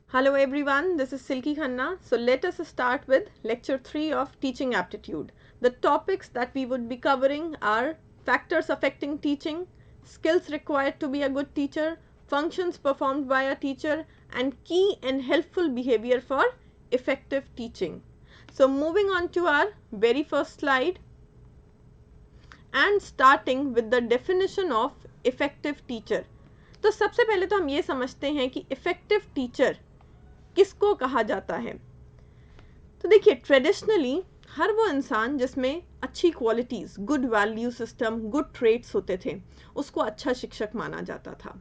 Hello everyone, this is Silky Khanna. So let us start with lecture 3 of teaching aptitude. The topics that we would be covering are factors affecting teaching, skills required to be a good teacher, functions performed by a teacher, and key and helpful behavior for effective teaching. So moving on to our very first slide and starting with the definition of effective teacher. तो सबसे पहले तो हम ये समझते हैं कि effective teacher किसको कहा जाता है। तो देखिए ट्रेडिशनली हर वो इंसान जिसमें अच्छी qualities, good value system, good traits होते थे, उसको अच्छा शिक्षक माना जाता था।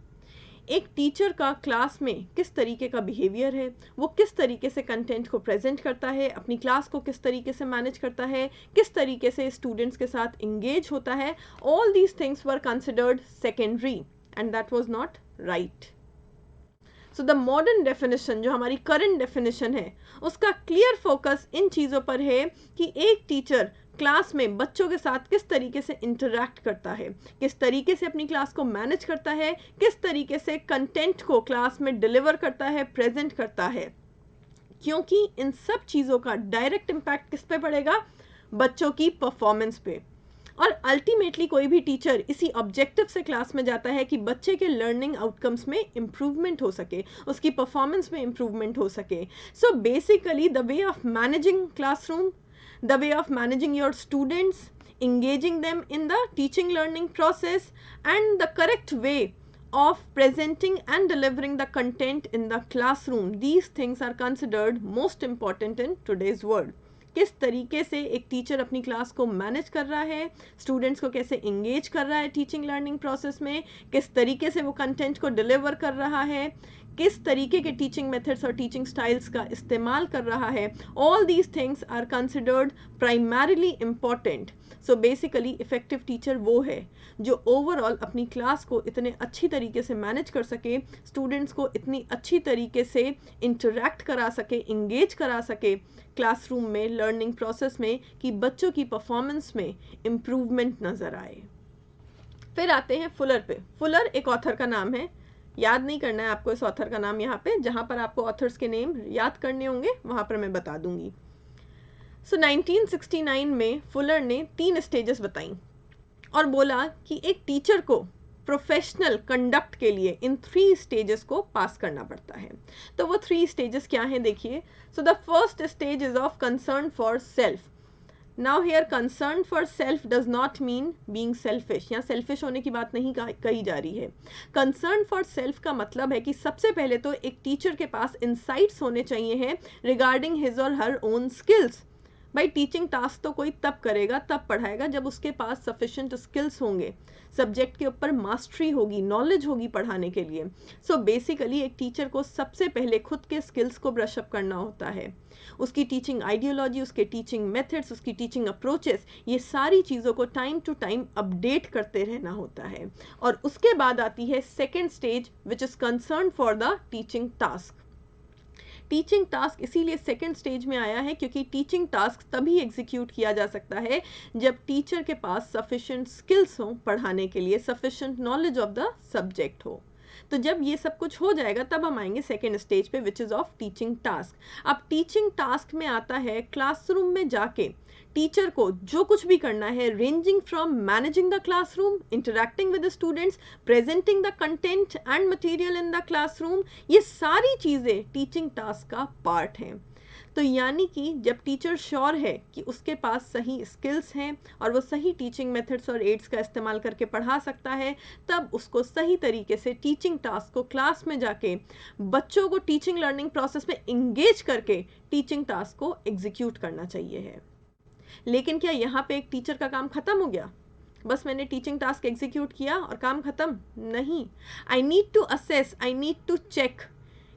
एक टीचर का क्लास में किस तरीके का बिहेवियर है, वो किस तरीके से कंटेंट को प्रेजेंट करता है, अपनी क्लास को किस तरीके से मैनेज करता है, किस तरीके से स्टूडेंट्स के साथ इंगेज होता है, all these things were considered secondary and that was not right. So the modern definition जो हमारी करंट डेफिनेशन है उसका क्लियर फोकस इन चीज़ों पर है कि एक टीचर क्लास में बच्चों के साथ किस तरीके से इंटरैक्ट करता है, किस तरीके से अपनी क्लास को मैनेज करता है, किस तरीके से कंटेंट को क्लास में डिलीवर करता है, प्रेजेंट करता है, क्योंकि इन सब चीज़ों का डायरेक्ट इम्पैक्ट किस पे पड़ेगा, बच्चों की परफॉर्मेंस पे। और अल्टीमेटली कोई भी टीचर इसी ऑब्जेक्टिव से क्लास में जाता है कि बच्चे के लर्निंग आउटकम्स में इम्प्रूवमेंट हो सके, उसकी परफॉर्मेंस में इम्प्रूवमेंट हो सके। So basically the way of managing classroom, the way of managing your students, engaging them in the teaching learning process, and the correct way of presenting and delivering the content in the classroom, these things are considered most important in today's world. किस तरीके से एक teacher अपनी class को manage कर रहा है, students को कैसे इंगेज कर रहा है टीचिंग लर्निंग प्रोसेस में, किस तरीके से वो कंटेंट को डिलीवर कर रहा है, किस तरीके के टीचिंग मेथड्स और टीचिंग स्टाइल्स का इस्तेमाल कर रहा है, all these things are considered primarily important. So basically effective teacher वो है जो ओवरऑल अपनी क्लास को इतने अच्छी तरीके से मैनेज कर सके, स्टूडेंट्स को इतनी अच्छी तरीके से इंटरेक्ट करा सके, इंगेज करा सके क्लासरूम में, लर्निंग प्रोसेस में, कि बच्चों की परफॉर्मेंस में इम्प्रूवमेंट नज़र आए। फिर आते हैं फुलर पे। फुलर एक ऑथर का नाम है, याद नहीं करना है आपको इस ऑथर का नाम यहाँ पे, जहाँ पर आपको ऑथर्स के नेम याद करने होंगे वहाँ पर मैं बता दूंगी। सो 1969 में फुलर ने 3 स्टेजेस बताई और बोला कि एक टीचर को प्रोफेशनल कंडक्ट के लिए इन 3 स्टेजेस को पास करना पड़ता है। तो वो 3 स्टेजेस क्या हैं देखिए। So the first stage is of concern for self. Now here concern for self does not mean being selfish, या सेल्फिश होने की बात नहीं कही जा रही है। कंसर्न फॉर सेल्फ का मतलब है कि सबसे पहले तो एक टीचर के पास इंसाइट्स होने चाहिए हैं रिगार्डिंग हिज और हर ओन स्किल्स। भाई टीचिंग टास्क तो कोई तब करेगा, तब पढ़ाएगा जब उसके पास सफिशेंट स्किल्स होंगे, सब्जेक्ट के ऊपर मास्टरी होगी, नॉलेज होगी पढ़ाने के लिए। सो बेसिकली एक टीचर को सबसे पहले खुद के स्किल्स को ब्रशअप करना होता है, उसकी टीचिंग आइडियोलॉजी, उसके टीचिंग मेथड्स, उसकी टीचिंग अप्रोचेस, ये सारी चीज़ों को टाइम टू टाइम अपडेट करते रहना होता है। और उसके बाद आती है second stage which is concern for the teaching task. Teaching task इसीलिए सेकेंड स्टेज में आया है क्योंकि टीचिंग टास्क तभी एग्जीक्यूट किया जा सकता है जब टीचर के पास सफिशेंट स्किल्स हो पढ़ाने के लिए, sufficient knowledge of the subject हो। तो जब ये सब कुछ हो जाएगा तब हम आएंगे सेकेंड स्टेज पे which is of teaching task. अब टीचिंग टास्क में आता है क्लासरूम में जाके टीचर को जो कुछ भी करना है, ranging from managing the classroom, interacting with the students, presenting the content and material in the classroom, ये सारी चीज़ें टीचिंग टास्क का पार्ट हैं। तो यानी कि जब टीचर श्योर है कि उसके पास सही स्किल्स हैं और वो सही टीचिंग मेथड्स और एड्स का इस्तेमाल करके पढ़ा सकता है, तब उसको सही तरीके से टीचिंग टास्क को क्लास में जाके बच्चों को टीचिंग लर्निंग प्रोसेस में इंगेज करके टीचिंग टास्क को एग्जीक्यूट करना चाहिए है। लेकिन क्या यहाँ पे एक टीचर का काम खत्म हो गया? बस मैंने टीचिंग टास्क एग्जीक्यूट किया और काम खत्म? नहीं। I need to assess, I need to check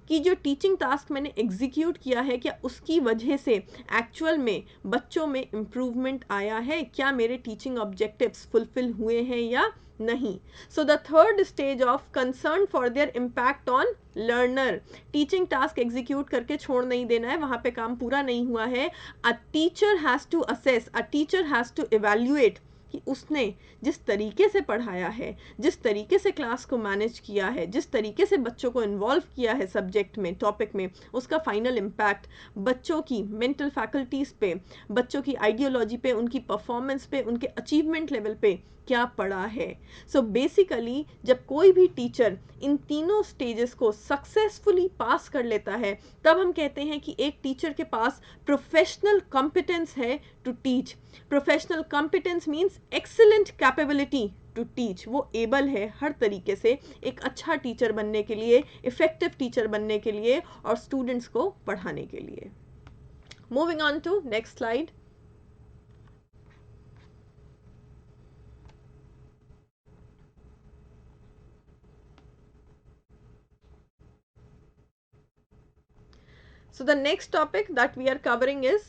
कि जो टीचिंग टास्क मैंने एग्जीक्यूट किया है क्या उसकी वजह से एक्चुअल में बच्चों में इम्प्रूवमेंट आया है, क्या मेरे टीचिंग ऑब्जेक्टिव्स फुलफिल हुए हैं या नहीं। So the third stage of concern for their impact on learner. Teaching task execute करके छोड़ नहीं देना है, वहाँ पे काम पूरा नहीं हुआ है। A teacher has to assess, a teacher has to evaluate कि उसने जिस तरीके से पढ़ाया है, जिस तरीके से क्लास को मैनेज किया है, जिस तरीके से बच्चों को इन्वॉल्व किया है सब्जेक्ट में, टॉपिक में, उसका फाइनल इम्पैक्ट बच्चों की मेंटल फैकल्टीज़ पे, बच्चों की आइडियोलॉजी पे, उनकी परफॉर्मेंस पे, उनके अचीवमेंट लेवल पे क्या पड़ा है। सो बेसिकली जब कोई भी टीचर इन तीनों स्टेजेस को सक्सेसफुली पास कर लेता है, तब हम कहते हैं कि एक टीचर के पास प्रोफेशनल कॉम्पिटेंस है to teach. Professional competence means excellent capability to teach. वो एबल है हर तरीके से एक अच्छा टीचर बनने के लिए, इफेक्टिव टीचर बनने के लिए और स्टूडेंट्स को पढ़ाने के लिए। Moving on to next slide. So the next topic that we are covering is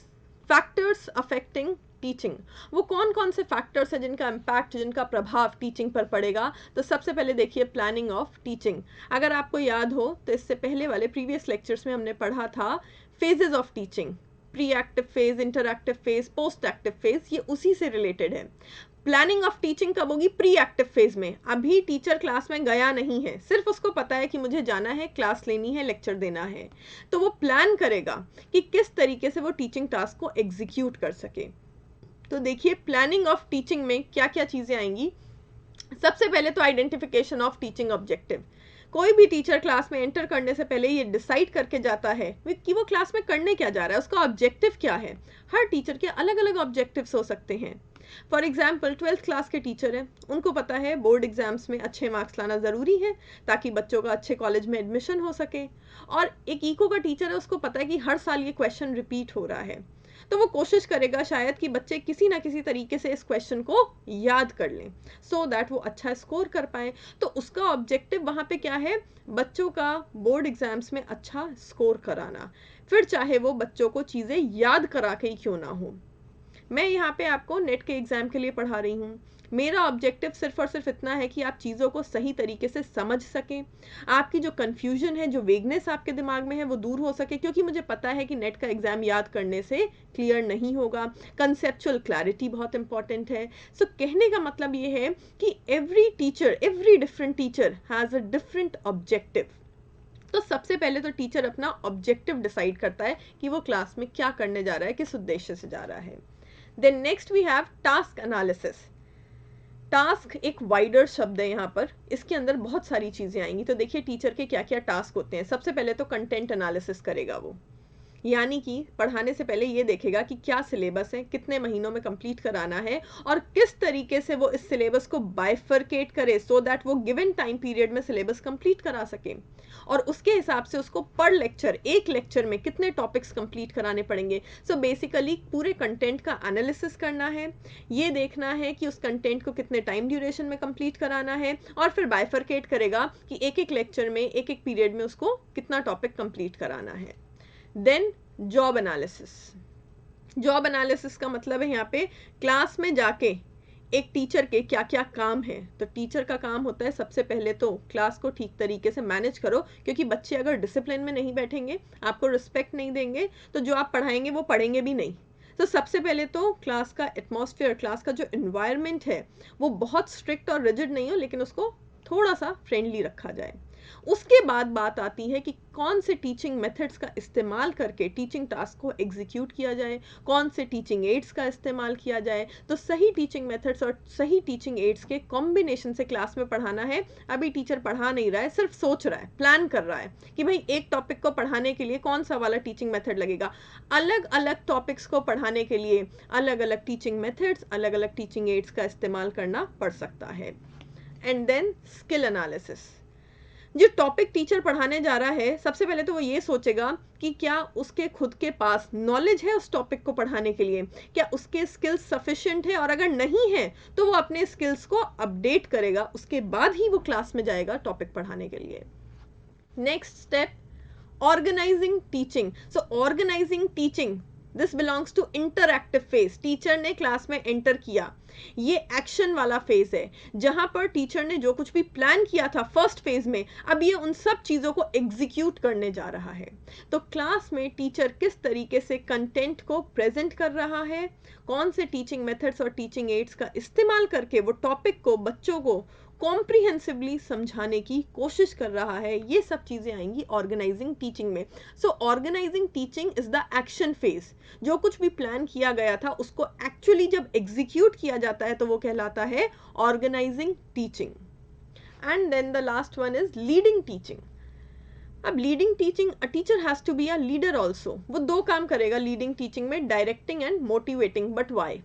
factors affecting teaching. वो कौन कौन से फैक्टर्स हैं जिनका इम्पैक्ट, जिनका प्रभाव टीचिंग पर पड़ेगा। तो सबसे पहले देखिए प्लानिंग ऑफ टीचिंग। अगर आपको याद हो तो इससे पहले वाले प्रीवियस लेक्चर्स में हमने पढ़ा था phases of teaching, pre active phase, interactive phase, post active phase, ये उसी से रिलेटेड है। प्लानिंग ऑफ टीचिंग कब होगी? प्री एक्टिव फेज में। अभी टीचर क्लास में गया नहीं है, सिर्फ उसको पता है कि मुझे जाना है, क्लास लेनी है, लेक्चर देना है, तो वो प्लान करेगा कि किस तरीके से वो टीचिंग टास्क को एग्जीक्यूट कर सके। तो देखिए प्लानिंग ऑफ टीचिंग में क्या क्या चीज़ें आएंगी। सबसे पहले तो आइडेंटिफिकेशन ऑफ टीचिंग ऑब्जेक्टिव। कोई भी टीचर क्लास में एंटर करने से पहले ये डिसाइड करके जाता है कि वो क्लास में करने क्या जा रहा है, उसका ऑब्जेक्टिव क्या है। हर टीचर के अलग अलग ऑब्जेक्टिव्स हो सकते हैं। फॉर एग्जाम्पल 12th क्लास के टीचर हैं, उनको पता है बोर्ड एग्जाम्स में अच्छे मार्क्स लाना ज़रूरी है ताकि बच्चों का अच्छे कॉलेज में एडमिशन हो सके। और एक इको का टीचर है, उसको पता है कि हर साल ये क्वेश्चन रिपीट हो रहा है, तो वो कोशिश करेगा शायद कि बच्चे किसी ना किसी तरीके से इस क्वेश्चन को याद कर लें, सो दैट वो अच्छा स्कोर कर पाए। तो उसका ऑब्जेक्टिव वहाँ पे क्या है? बच्चों का बोर्ड एग्जाम्स में अच्छा स्कोर कराना, फिर चाहे वो बच्चों को चीज़ें याद करा के ही क्यों ना हो। मैं यहाँ पे आपको नेट के एग्ज़ाम के लिए पढ़ा रही हूँ। मेरा ऑब्जेक्टिव सिर्फ और सिर्फ इतना है कि आप चीज़ों को सही तरीके से समझ सकें, आपकी जो कन्फ्यूजन है, जो वेगनेस आपके दिमाग में है, वो दूर हो सके, क्योंकि मुझे पता है कि नेट का एग्ज़ाम याद करने से क्लियर नहीं होगा। कंसेप्चुअल क्लैरिटी बहुत इंपॉर्टेंट है। सो कहने का मतलब ये है कि every teacher, every different teacher has a different objective. तो सबसे पहले तो टीचर अपना ऑब्जेक्टिव डिसाइड करता है कि वो क्लास में क्या करने जा रहा है, किस उद्देश्य से जा रहा है। Then next we have task analysis. Task एक वाइडर शब्द है यहाँ पर, इसके अंदर बहुत सारी चीज़ें आएंगी। तो देखिए टीचर के क्या क्या टास्क होते हैं। सबसे पहले तो कंटेंट एनालिसिस करेगा वो, यानी कि पढ़ाने से पहले ये देखेगा कि क्या सिलेबस है, कितने महीनों में कंप्लीट कराना है और किस तरीके से वो इस सिलेबस को बाइफरकेट करे सो दैट वो गिवन टाइम पीरियड में सिलेबस कंप्लीट करा सके। और उसके हिसाब से उसको पर लेक्चर, एक लेक्चर में कितने टॉपिक्स कंप्लीट कराने पड़ेंगे। सो बेसिकली पूरे कंटेंट का एनालिसिस करना है, ये देखना है कि उस कंटेंट को कितने टाइम ड्यूरेशन में कंप्लीट कराना है, और फिर बाइफरकेट करेगा कि एक एक लेक्चर में, एक एक पीरियड में उसको कितना टॉपिक कंप्लीट कराना है। Then job analysis. Job analysis का मतलब है यहाँ पे क्लास में जाके एक टीचर के क्या क्या काम है। तो टीचर का काम होता है सबसे पहले तो क्लास को ठीक तरीके से मैनेज करो, क्योंकि बच्चे अगर डिसिप्लिन में नहीं बैठेंगे, आपको रिस्पेक्ट नहीं देंगे, तो जो आप पढ़ाएंगे वो पढ़ेंगे भी नहीं। तो सबसे पहले तो क्लास का एटमॉस्फेयर, क्लास का जो इन्वायरमेंट है वो बहुत स्ट्रिक्ट और रिजिड नहीं हो, लेकिन उसको थोड़ा सा फ्रेंडली रखा जाए। उसके बाद बात आती है कि कौन से टीचिंग मेथड्स का इस्तेमाल करके टीचिंग टास्क को एग्जीक्यूट किया जाए, कौन से टीचिंग एड्स का इस्तेमाल किया जाए। तो सही टीचिंग मेथड्स और सही टीचिंग एड्स के कॉम्बिनेशन से क्लास में पढ़ाना है। अभी टीचर पढ़ा नहीं रहा है, सिर्फ सोच रहा है, प्लान कर रहा है कि भाई एक टॉपिक को पढ़ाने के लिए कौन सा वाला टीचिंग मेथड लगेगा। अलग अलग टॉपिक्स को पढ़ाने के लिए अलग अलग टीचिंग मेथड्स, अलग अलग टीचिंग एड्स का इस्तेमाल करना पड़ सकता है। And then skill analysis. जो टॉपिक टीचर पढ़ाने जा रहा है, सबसे पहले तो वो ये सोचेगा कि क्या उसके खुद के पास नॉलेज है उस टॉपिक को पढ़ाने के लिए, क्या उसके स्किल्स सफिशिएंट है, और अगर नहीं है तो वो अपने स्किल्स को अपडेट करेगा, उसके बाद ही वो क्लास में जाएगा टॉपिक पढ़ाने के लिए। Next step, organising teaching. So organising teaching this belongs to interactive phase. Teacher ने क्लास में एंटर किया, ये एक्शन वाला फेज है, जहां पर टीचर ने जो कुछ भी प्लान किया था फर्स्ट फेज में, अब ये उन सब चीज़ों को एग्जीक्यूट करने जा रहा है। तो क्लास में टीचर किस तरीके से कंटेंट को प्रेजेंट कर रहा है, कौन से टीचिंग मेथड्स और टीचिंग एड्स का इस्तेमाल करके वो टॉपिक को बच्चों को कॉम्प्रिहेंसिवली समझाने की कोशिश कर रहा है, ये सब चीज़ें आएंगी ऑर्गेनाइजिंग टीचिंग में। So organising teaching is the action phase. जो कुछ भी प्लान किया गया था उसको एक्चुअली जब एग्जीक्यूट किया जाता है तो वो कहलाता है organising teaching. And then the last one is leading teaching. अब leading teaching, a teacher has to be a leader also. वो दो काम करेगा लीडिंग टीचिंग में, directing and motivating. But why?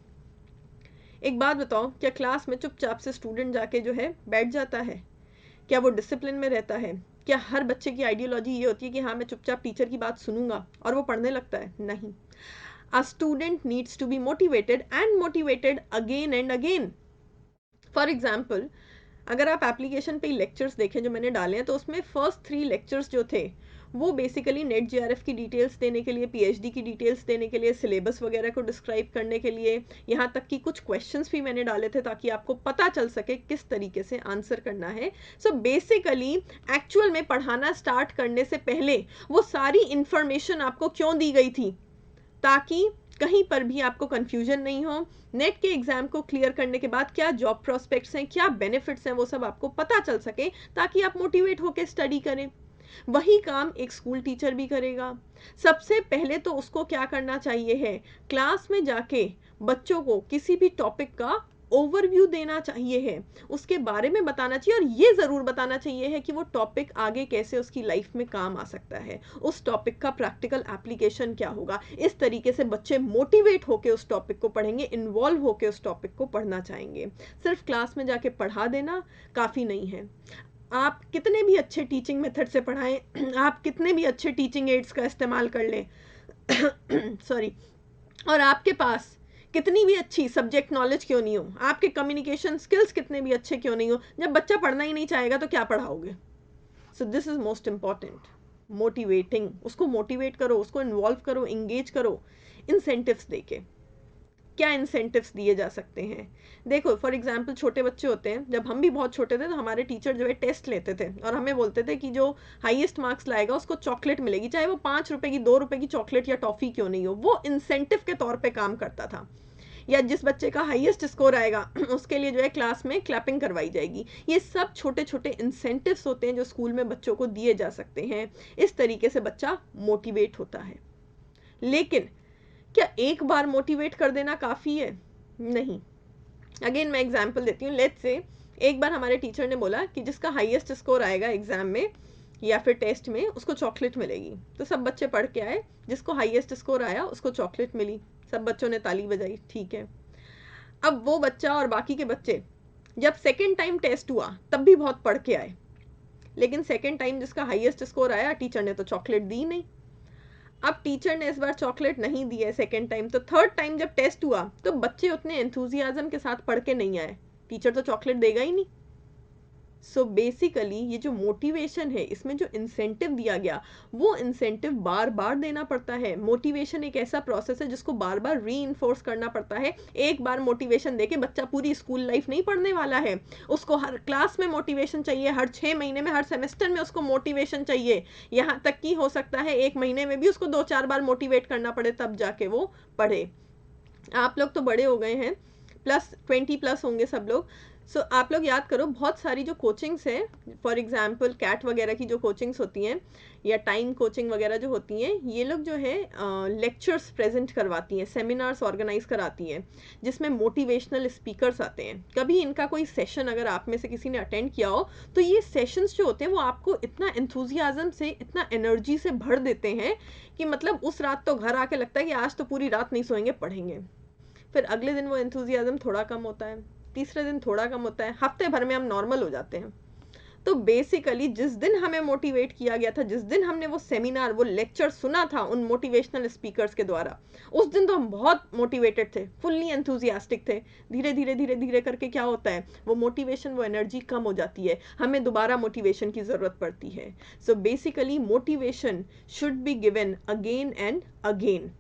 एक बात बताओ, क्या क्लास में चुपचाप से स्टूडेंट जाके जो है बैठ जाता है? क्या वो डिसिप्लिन में रहता है? क्या हर बच्चे की आइडियोलॉजी ये होती है कि हाँ मैं चुपचाप टीचर की बात सुनूंगा और वो पढ़ने लगता है? नहीं। A student needs to be motivated and motivated again and again. For example, अगर आप एप्लीकेशन पे लेक्चर्स देखें जो मैंने डाले हैं, तो उसमें फर्स्ट 3 लेक्चर्स जो थे वो बेसिकली नेट जीआरएफ की डिटेल्स देने के लिए, पीएचडी की डिटेल्स देने के लिए, सिलेबस वगैरह को डिस्क्राइब करने के लिए, यहाँ तक कि कुछ क्वेश्चंस भी मैंने डाले थे ताकि आपको पता चल सके किस तरीके से आंसर करना है। सो बेसिकली एक्चुअल में पढ़ाना स्टार्ट करने से पहले वो सारी इंफॉर्मेशन आपको क्यों दी गई थी? ताकि कहीं पर भी आपको कंफ्यूजन नहीं हो। नेट के एग्जाम को क्लियर करने के बाद क्या जॉब प्रोस्पेक्ट्स हैं, क्या बेनिफिट्स हैं, वो सब आपको पता चल सके ताकि आप मोटिवेट होकर स्टडी करें। वही काम एक स्कूल टीचर भी करेगा। सबसे पहले तो उसको क्या करना चाहिए है, क्लास में जाके बच्चों को किसी भी टॉपिक का ओवरव्यू देना चाहिए है, उसके बारे में बताना चाहिए, और ये ज़रूर बताना चाहिए है कि वो टॉपिक आगे कैसे उसकी लाइफ में काम आ सकता है, उस टॉपिक का प्रैक्टिकल एप्लीकेशन क्या होगा। इस तरीके से बच्चे मोटिवेट होकर उस टॉपिक को पढ़ेंगे, इन्वॉल्व होकर उस टॉपिक को पढ़ना चाहेंगे। सिर्फ क्लास में जाके पढ़ा देना काफ़ी नहीं है। आप कितने भी अच्छे टीचिंग मेथड से पढ़ाएं, आप कितने भी अच्छे टीचिंग एड्स का इस्तेमाल कर लें सॉरी, और आपके पास कितनी भी अच्छी सब्जेक्ट नॉलेज क्यों नहीं हो, आपके कम्युनिकेशन स्किल्स कितने भी अच्छे क्यों नहीं हो, जब बच्चा पढ़ना ही नहीं चाहेगा तो क्या पढ़ाओगे? So this is most important, motivating. उसको मोटिवेट करो, उसको इन्वॉल्व करो, इंगेज करो इंसेंटिव्स देके। क्या इंसेंटिव्स दिए जा सकते हैं? देखो फॉर एग्जांपल छोटे बच्चे होते हैं, जब हम भी बहुत छोटे थे तो हमारे टीचर जो है टेस्ट लेते थे और हमें बोलते थे कि जो हाईएस्ट मार्क्स लाएगा उसको चॉकलेट मिलेगी, चाहे वो 5 रुपए की, 2 रुपए की चॉकलेट या टॉफ़ी क्यों नहीं हो। वो इंसेंटिव के तौर पर काम करता था। या जिस बच्चे का हाईएस्ट स्कोर आएगा उसके लिए जो है क्लास में क्लैपिंग करवाई जाएगी। ये सब छोटे छोटे इंसेंटिव्स होते हैं जो स्कूल में बच्चों को दिए जा सकते हैं। इस तरीके से बच्चा मोटिवेट होता है। लेकिन क्या एक बार मोटिवेट कर देना काफ़ी है? नहीं। अगेन मैं एग्जांपल देती हूँ। लेट्स से एक बार हमारे टीचर ने बोला कि जिसका हाईएस्ट स्कोर आएगा एग्जाम में या फिर टेस्ट में उसको चॉकलेट मिलेगी। तो सब बच्चे पढ़ के आए, जिसको हाईएस्ट स्कोर आया उसको चॉकलेट मिली, सब बच्चों ने ताली बजाई, ठीक है। अब वो बच्चा और बाकी के बच्चे जब सेकेंड टाइम टेस्ट हुआ तब भी बहुत पढ़ के आए, लेकिन सेकेंड टाइम जिसका हाईएस्ट स्कोर आया टीचर ने तो चॉकलेट दी नहीं। अब टीचर ने इस बार चॉकलेट नहीं दी है सेकेंड टाइम, तो थर्ड टाइम जब टेस्ट हुआ तो बच्चे उतने एंथुजियाज्म के साथ पढ़ के नहीं आए, टीचर तो चॉकलेट देगा ही नहीं। सो बेसिकली ये जो मोटिवेशन है, इसमें जो इंसेंटिव दिया गया वो इंसेंटिव बार बार देना पड़ता है। मोटिवेशन एक ऐसा प्रोसेस है जिसको बार बार री इन्फोर्स करना पड़ता है। एक बार मोटिवेशन देके बच्चा पूरी स्कूल लाइफ नहीं पढ़ने वाला है, उसको हर क्लास में मोटिवेशन चाहिए, हर 6 महीने में, हर सेमेस्टर में उसको मोटिवेशन चाहिए। यहाँ तक कि हो सकता है 1 महीने में भी उसको 2-4 बार मोटिवेट करना पड़े तब जाके वो पढ़े। आप लोग तो बड़े हो गए हैं, +20+ होंगे सब लोग। सो आप लोग याद करो, बहुत सारी जो कोचिंग्स हैं, फॉर एग्जांपल कैट वगैरह की जो कोचिंग्स होती हैं या टाइम कोचिंग वगैरह जो होती हैं, ये लोग जो है लेक्चर्स प्रेजेंट करवाती हैं, सेमिनार्स ऑर्गेनाइज कराती हैं जिसमें मोटिवेशनल स्पीकर्स आते हैं। कभी इनका कोई सेशन अगर आप में से किसी ने अटेंड किया हो तो ये सेशंस जो होते हैं वो आपको इतना एंथुजियाज्म से, इतना एनर्जी से भर देते हैं कि मतलब उस रात तो घर आके लगता है कि आज तो पूरी रात नहीं सोएंगे, पढ़ेंगे। फिर अगले दिन वो एंथुजियाज्म थोड़ा कम होता है, तीसरे दिन थोड़ा कम होता है, हफ्ते भर में हम नॉर्मल हो जाते हैं। तो बेसिकली जिस दिन हमें मोटिवेट किया गया था, जिस दिन हमने वो सेमिनार, वो लेक्चर सुना था उन मोटिवेशनल स्पीकर्स के द्वारा, उस दिन तो हम बहुत मोटिवेटेड थे, फुल्ली एंथुजियास्टिक थे। धीरे धीरे धीरे धीरे करके क्या होता है, वो मोटिवेशन, वो एनर्जी कम हो जाती है, हमें दोबारा मोटिवेशन की ज़रूरत पड़ती है। So basically motivation should be given again and again.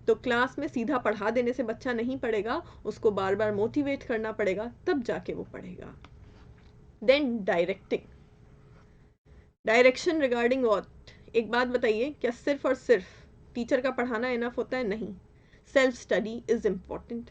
तो क्लास में सीधा पढ़ा देने से बच्चा नहीं पढ़ेगा, उसको बार बार मोटिवेट करना पड़ेगा, तब जाके वो पढ़ेगा. Then directing. Direction regarding what? एक बात बताइए, क्या सिर्फ और सिर्फ टीचर का पढ़ाना इनफ होता है? नहीं. Self study is important.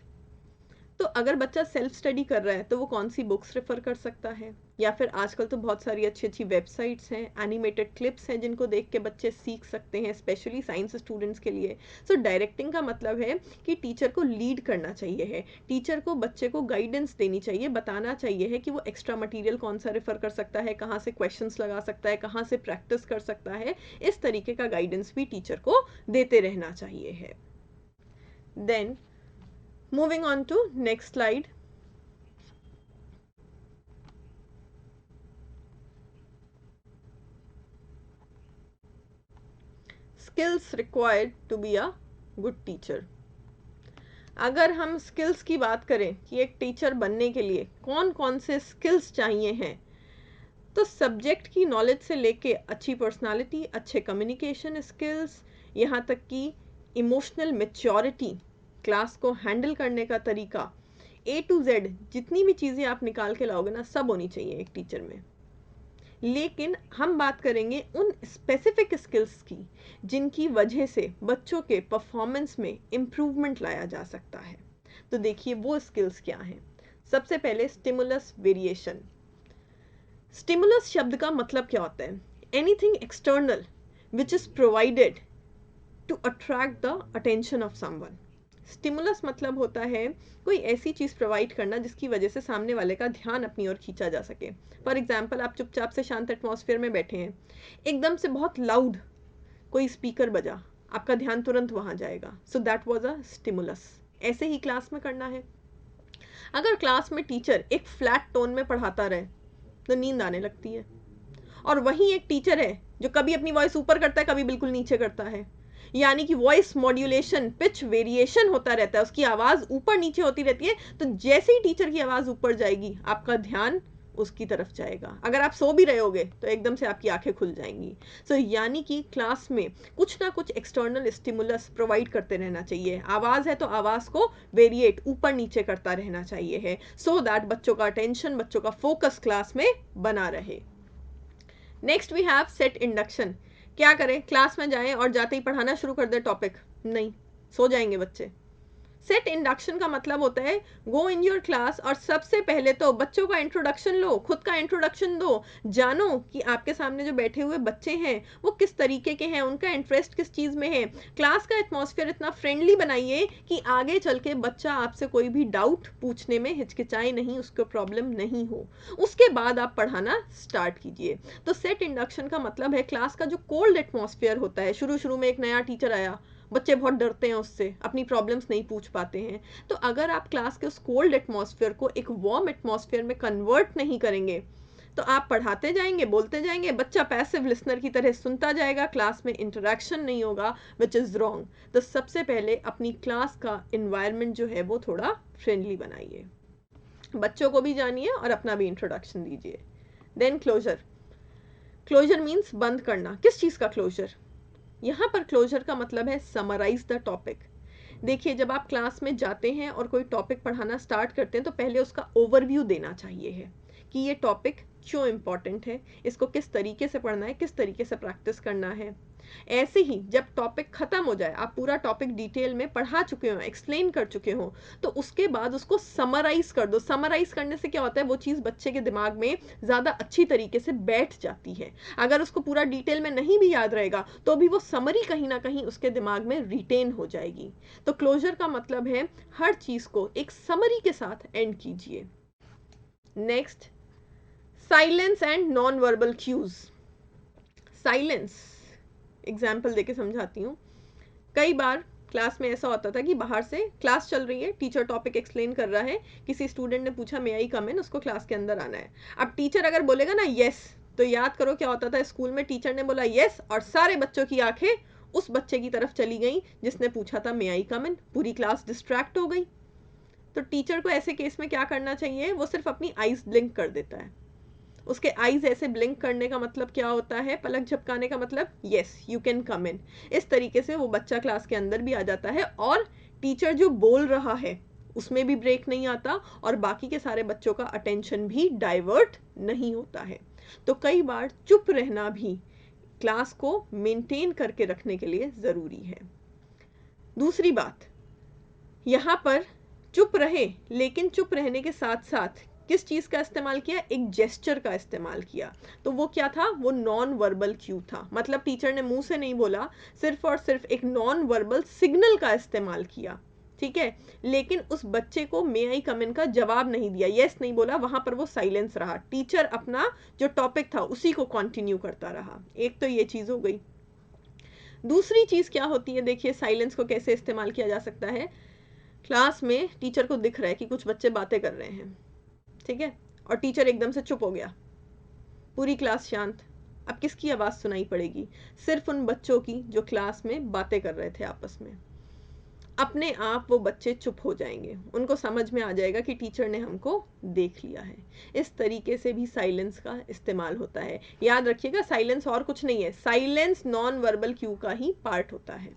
तो अगर बच्चा सेल्फ स्टडी कर रहा है तो वो कौन सी बुक्स रेफर कर सकता है, या फिर आजकल तो बहुत सारी अच्छी अच्छी वेबसाइट्स हैं, एनिमेटेड क्लिप्स हैं जिनको देख के बच्चे सीख सकते हैं, स्पेशली साइंस स्टूडेंट्स के लिए. सो डायरेक्टिंग का मतलब है कि टीचर को लीड करना चाहिए है, टीचर को बच्चे को गाइडेंस देनी चाहिए, बताना चाहिए है कि वो एक्स्ट्रा मटेरियल कौन सा रेफर कर सकता है, कहाँ से क्वेश्चंस लगा सकता है, कहाँ से प्रैक्टिस कर सकता है. इस तरीके का गाइडेंस भी टीचर को देते रहना चाहिए है. Then moving on to next slide. Skills required to be a good teacher. अगर हम स्किल्स की बात करें कि एक टीचर बनने के लिए कौन कौन से स्किल्स चाहिए हैं, तो सब्जेक्ट की नॉलेज से लेके अच्छी पर्सनालिटी, अच्छे कम्युनिकेशन स्किल्स, यहाँ तक कि इमोशनल मैच्योरिटी, क्लास को हैंडल करने का तरीका, ए टू जेड जितनी भी चीज़ें आप निकाल के लाओगे ना, सब होनी चाहिए एक टीचर में. लेकिन हम बात करेंगे उन स्पेसिफिक स्किल्स की जिनकी वजह से बच्चों के परफॉर्मेंस में इम्प्रूवमेंट लाया जा सकता है. तो देखिए वो स्किल्स क्या हैं. सबसे पहले स्टिमुलस वेरिएशन. स्टिमुलस शब्द का मतलब क्या होता है? Anything external which is provided to attract the attention of someone. Stimulus मतलब होता है कोई ऐसी चीज़ प्रोवाइड करना जिसकी वजह से सामने वाले का ध्यान अपनी ओर खींचा जा सके. फॉर एग्जाम्पल, आप चुपचाप से शांत एटमॉस्फेयर में बैठे हैं, एकदम से बहुत लाउड कोई स्पीकर बजा, आपका ध्यान तुरंत वहाँ जाएगा. So that was a stimulus. ऐसे ही क्लास में करना है. अगर क्लास में टीचर एक फ्लैट टोन में पढ़ाता रहे तो नींद आने लगती है. और वहीं एक टीचर है जो कभी अपनी वॉइस ऊपर करता है, कभी बिल्कुल नीचे करता है, यानी कि वॉइस मॉड्यूलेशन, पिच वेरिएशन होता रहता है, उसकी आवाज़ ऊपर नीचे होती रहती है. तो जैसे ही टीचर की आवाज़ ऊपर जाएगी, आपका ध्यान उसकी तरफ जाएगा. अगर आप सो भी रहे होगे तो एकदम से आपकी आंखें खुल जाएंगी. सो यानी कि क्लास में कुछ ना कुछ एक्सटर्नल स्टिमुलस प्रोवाइड करते रहना चाहिए. आवाज़ है तो आवाज़ को वेरिएट, ऊपर नीचे करता रहना चाहिए है, सो दैट बच्चों का अटेंशन, बच्चों का फोकस क्लास में बना रहे. Next we have set induction. क्या करें, क्लास में जाएं और जाते ही पढ़ाना शुरू कर दे टॉपिक? नहीं, सो जाएंगे बच्चे. सेट इंडक्शन का मतलब होता है गो इन योर क्लास और सबसे पहले तो बच्चों का इंट्रोडक्शन लो, खुद का इंट्रोडक्शन दो, जानो कि आपके सामने जो बैठे हुए बच्चे हैं वो किस तरीके के हैं, उनका इंटरेस्ट किस चीज़ में है. क्लास का एटमॉस्फेयर इतना फ्रेंडली बनाइए कि आगे चल के बच्चा आपसे कोई भी डाउट पूछने में हिचकिचाए नहीं, उसको प्रॉब्लम नहीं हो. उसके बाद आप पढ़ाना स्टार्ट कीजिए. तो सेट इंडक्शन का मतलब है क्लास का जो कोल्ड एटमॉस्फेयर होता है, शुरू शुरू में एक नया टीचर आया, बच्चे बहुत डरते हैं उससे, अपनी प्रॉब्लम्स नहीं पूछ पाते हैं. तो अगर आप क्लास के उस कोल्ड एटमॉस्फेयर को एक वार्म एटमॉस्फेयर में कन्वर्ट नहीं करेंगे, तो आप पढ़ाते जाएंगे, बोलते जाएंगे, बच्चा पैसिव लिसनर की तरह सुनता जाएगा, क्लास में इंटरेक्शन नहीं होगा, विच इज़ रॉन्ग. तो सबसे पहले अपनी क्लास का इन्वायरमेंट जो है वो थोड़ा फ्रेंडली बनाइए, बच्चों को भी जानिए और अपना भी इंट्रोडक्शन दीजिए. Then closure. क्लोजर मीन्स बंद करना. किस चीज़ का क्लोजर? यहाँ पर क्लोजर का मतलब है समराइज द टॉपिक. देखिए, जब आप क्लास में जाते हैं और कोई टॉपिक पढ़ाना स्टार्ट करते हैं तो पहले उसका ओवरव्यू देना चाहिए है कि ये टॉपिक क्यों इम्पॉर्टेंट है, इसको किस तरीके से पढ़ना है, किस तरीके से प्रैक्टिस करना है. ऐसे ही जब टॉपिक ख़त्म हो जाए, आप पूरा टॉपिक डिटेल में पढ़ा चुके हो, एक्सप्लेन कर चुके हो, तो उसके बाद उसको समराइज़ कर दो. समराइज़ करने से क्या होता है, वो चीज़ बच्चे के दिमाग में ज़्यादा अच्छी तरीके से बैठ जाती है. अगर उसको पूरा डिटेल में नहीं भी याद रहेगा तो भी वो समरी कहीं ना कहीं उसके दिमाग में रिटेन हो जाएगी. तो क्लोजर का मतलब है हर चीज़ को एक समरी के साथ एंड कीजिए. Next, silence and non verbal cues. Silence example देके समझाती हूँ. कई बार क्लास में ऐसा होता था कि बाहर से क्लास चल रही है, टीचर टॉपिक एक्सप्लेन कर रहा है, किसी स्टूडेंट ने पूछा मे आई कम इन, उसको क्लास के अंदर आना है. अब टीचर अगर बोलेगा ना यस, तो याद करो क्या होता था स्कूल में, टीचर ने बोला यस और सारे बच्चों की आंखें उस बच्चे की तरफ चली गई जिसने पूछा था मे आई कम इन. पूरी क्लास डिस्ट्रैक्ट हो गई. तो टीचर को ऐसे केस में क्या करना चाहिए, वो सिर्फ अपनी आईज ब्लिंक कर देता है उसके आईज ऐसे ब्लिंक करने का मतलब क्या होता है, पलक झपकाने का मतलब यस यू कैन कम इन। इस तरीके से वो बच्चा क्लास के अंदर भी आ जाता है और टीचर जो बोल रहा है उसमें भी ब्रेक नहीं आता और बाकी के सारे बच्चों का अटेंशन भी डाइवर्ट नहीं होता है। तो कई बार चुप रहना भी क्लास को मेंटेन करके रखने के लिए ज़रूरी है। दूसरी बात, यहाँ पर चुप रहे, लेकिन चुप रहने के साथ साथ किस चीज़ का इस्तेमाल किया, एक जेस्चर का इस्तेमाल किया। तो वो क्या था, वो नॉन वर्बल क्यू था, मतलब टीचर ने मुंह से नहीं बोला, सिर्फ और सिर्फ एक नॉन वर्बल सिग्नल का इस्तेमाल किया, ठीक है। लेकिन उस बच्चे को मे आई कम इन का जवाब नहीं दिया, यस नहीं बोला, वहां पर वो साइलेंस रहा, टीचर अपना जो टॉपिक था उसी को कंटिन्यू करता रहा। एक तो ये चीज़ हो गई। दूसरी चीज़ क्या होती है, देखिए साइलेंस को कैसे इस्तेमाल किया जा सकता है। क्लास में टीचर को दिख रहा है कि कुछ बच्चे बातें कर रहे हैं, ठीक है, और टीचर एकदम से चुप हो गया, पूरी क्लास शांत। अब किसकी आवाज़ सुनाई पड़ेगी, सिर्फ उन बच्चों की जो क्लास में बातें कर रहे थे आपस में। अपने आप वो बच्चे चुप हो जाएंगे, उनको समझ में आ जाएगा कि टीचर ने हमको देख लिया है। इस तरीके से भी साइलेंस का इस्तेमाल होता है। याद रखिएगा, साइलेंस और कुछ नहीं है, साइलेंस नॉन वर्बल क्यू का ही पार्ट होता है।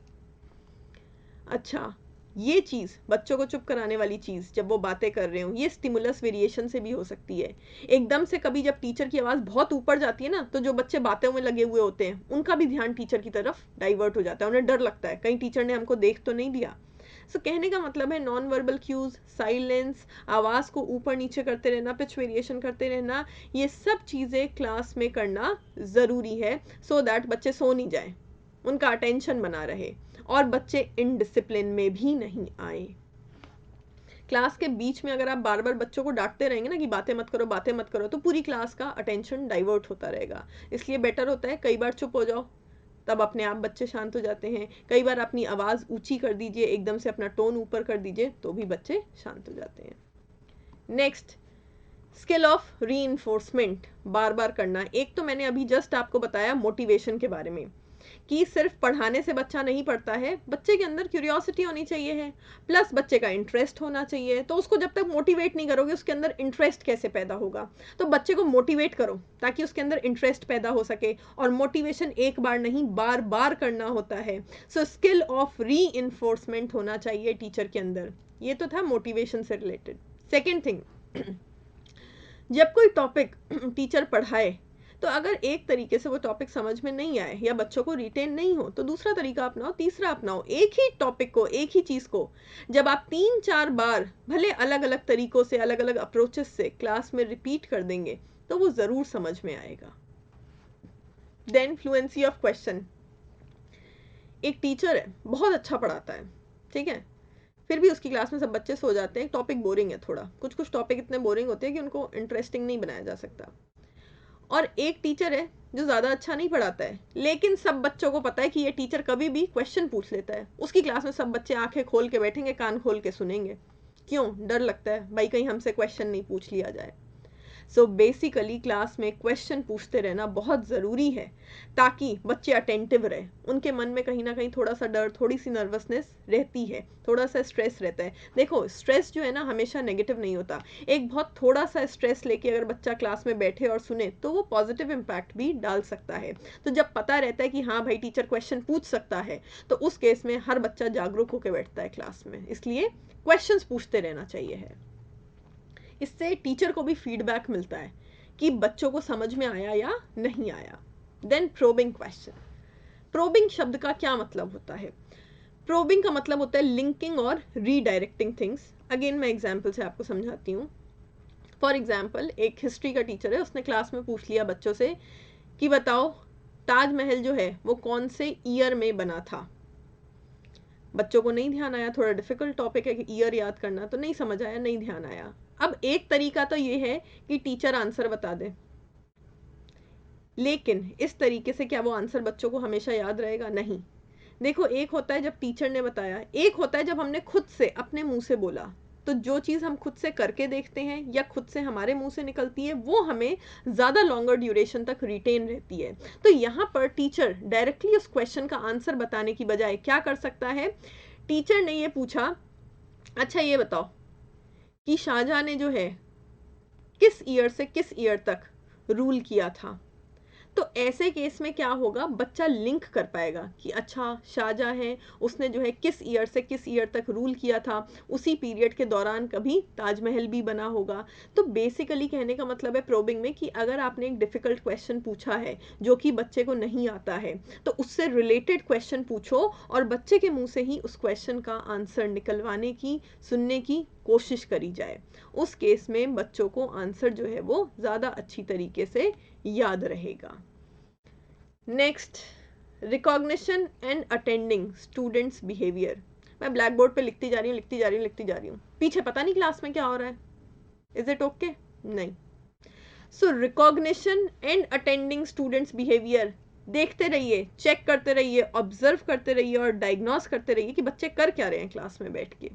अच्छा, ये चीज़ बच्चों को चुप कराने वाली चीज़, जब वो बातें कर रहे हो, ये स्टिमुलस वेरिएशन से भी हो सकती है। एकदम से कभी जब टीचर की आवाज़ बहुत ऊपर जाती है ना, तो जो बच्चे बातों में लगे हुए होते हैं उनका भी ध्यान टीचर की तरफ डाइवर्ट हो जाता है, उन्हें डर लगता है कहीं टीचर ने हमको देख तो नहीं दिया। सो कहने का मतलब है नॉन वर्बल क्यूज, साइलेंस, आवाज़ को ऊपर नीचे करते रहना, पिच वेरिएशन करते रहना, ये सब चीज़ें क्लास में करना ज़रूरी है, सो दैट बच्चे सो नहीं जाए, उनका अटेंशन बना रहे और बच्चे इनडिसिप्लिन में भी नहीं आए। क्लास के बीच में अगर आप बार बार बच्चों को डांटते रहेंगे ना कि बातें मत करो बातें मत करो, तो पूरी क्लास का अटेंशन डाइवर्ट होता रहेगा। इसलिए बेटर होता है कई बार चुप हो जाओ, तब अपने आप बच्चे शांत हो जाते हैं। कई बार अपनी आवाज़ ऊंची कर दीजिए, एकदम से अपना टोन ऊपर कर दीजिए, तो भी बच्चे शांत हो जाते हैं। नेक्स्ट, स्किल ऑफ री, बार बार करना। एक तो मैंने अभी जस्ट आपको बताया मोटिवेशन के बारे में, कि सिर्फ पढ़ाने से बच्चा नहीं पढ़ता है, बच्चे के अंदर क्यूरियोसिटी होनी चाहिए है, प्लस बच्चे का इंटरेस्ट होना चाहिए। तो उसको जब तक मोटिवेट नहीं करोगे, उसके अंदर इंटरेस्ट कैसे पैदा होगा। तो बच्चे को मोटिवेट करो ताकि उसके अंदर इंटरेस्ट पैदा हो सके, और मोटिवेशन एक बार नहीं बार बार करना होता है। सो स्किल ऑफ री होना चाहिए टीचर के अंदर। ये तो था मोटिवेशन से रिलेटेड। सेकेंड थिंग, जब कोई टॉपिक टीचर पढ़ाए, तो अगर एक तरीके से वो टॉपिक समझ में नहीं आए या बच्चों को रिटेन नहीं हो, तो दूसरा तरीका अपनाओ, तीसरा अपनाओ। एक ही टॉपिक को, एक ही चीज़ को जब आप 3-4 बार भले अलग अलग तरीकों से, अलग अलग अप्रोचेस से क्लास में रिपीट कर देंगे, तो वो ज़रूर समझ में आएगा। Then fluency of question. एक टीचर है, बहुत अच्छा पढ़ाता है, ठीक है, फिर भी उसकी क्लास में सब बच्चे सो जाते हैं, टॉपिक बोरिंग है थोड़ा, कुछ कुछ टॉपिक इतने बोरिंग होते हैं कि उनको इंटरेस्टिंग नहीं बनाया जा सकता। और एक टीचर है जो ज़्यादा अच्छा नहीं पढ़ाता है, लेकिन सब बच्चों को पता है कि ये टीचर कभी भी क्वेश्चन पूछ लेता है, उसकी क्लास में सब बच्चे आंखें खोल के बैठेंगे, कान खोल के सुनेंगे। क्यों? डर लगता है भाई कहीं हमसे क्वेश्चन नहीं पूछ लिया जाए। सो बेसिकली क्लास में क्वेश्चन पूछते रहना बहुत ज़रूरी है, ताकि बच्चे अटेंटिव रहे। उनके मन में कहीं ना कहीं थोड़ा सा डर, थोड़ी सी नर्वसनेस रहती है, थोड़ा सा स्ट्रेस रहता है। देखो स्ट्रेस जो है ना, हमेशा नेगेटिव नहीं होता। एक बहुत थोड़ा सा स्ट्रेस लेके अगर बच्चा क्लास में बैठे और सुने, तो वो पॉजिटिव इम्पैक्ट भी डाल सकता है। तो जब पता रहता है कि हाँ भाई टीचर क्वेश्चन पूछ सकता है, तो उस केस में हर बच्चा जागरूक होकर बैठता है क्लास में। इसलिए क्वेश्चंस पूछते रहना चाहिए है। इससे टीचर को भी फीडबैक मिलता है कि बच्चों को समझ में आया या नहीं आया। Then probing question. प्रोबिंग शब्द का क्या मतलब होता है? प्रोबिंग का मतलब होता है लिंकिंग और रीडायरेक्टिंग थिंग्स। अगेन मैं एग्जाम्पल से आपको समझाती हूँ। फॉर एग्जाम्पल, एक हिस्ट्री का टीचर है, उसने क्लास में पूछ लिया बच्चों से कि बताओ ताजमहल जो है वो कौन से ईयर में बना था। बच्चों को नहीं ध्यान आया, थोड़ा डिफिकल्ट टॉपिक है कि ईयर याद करना, तो नहीं समझ आया, नहीं ध्यान आया। अब एक तरीका तो ये है कि टीचर आंसर बता दे, लेकिन इस तरीके से क्या वो आंसर बच्चों को हमेशा याद रहेगा? नहीं। देखो, एक होता है जब टीचर ने बताया, एक होता है जब हमने खुद से अपने मुंह से बोला। तो जो चीज़ हम खुद से करके देखते हैं या खुद से हमारे मुंह से निकलती है, वो हमें ज़्यादा लॉन्गर ड्यूरेशन तक रिटेन रहती है। तो यहाँ पर टीचर डायरेक्टली उस क्वेश्चन का आंसर बताने की बजाय क्या कर सकता है? टीचर ने ये पूछा, अच्छा ये बताओ कि शाहजहां ने जो है किस ईयर से किस ईयर तक रूल किया था। तो ऐसे केस में क्या होगा, बच्चा लिंक कर पाएगा कि अच्छा शाहजहाँ है, उसने जो है किस ईयर से किस ईयर तक रूल किया था, उसी पीरियड के दौरान कभी ताजमहल भी बना होगा। तो बेसिकली कहने का मतलब है प्रोबिंग में कि अगर आपने एक डिफ़िकल्ट क्वेश्चन पूछा है जो कि बच्चे को नहीं आता है, तो उससे रिलेटेड क्वेश्चन पूछो और बच्चे के मुंह से ही उस क्वेश्चन का आंसर निकलवाने की, सुनने की कोशिश करी जाए। उस केस में बच्चों को आंसर जो है वो ज़्यादा अच्छी तरीके से याद रहेगा। Next, recognition and attending students behaviour. मैं ब्लैक बोर्ड पे लिखती जा रही हूँ, लिखती जा रही हूँ, लिखती जा रही हूँ, पीछे पता नहीं क्लास में क्या हो रहा है। Is it okay? नहीं। So recognition and attending students behaviour, देखते रहिए, चेक करते रहिए, ऑब्जर्व करते रहिए और डायग्नोस करते रहिए कि बच्चे कर क्या रहे हैं क्लास में बैठ के।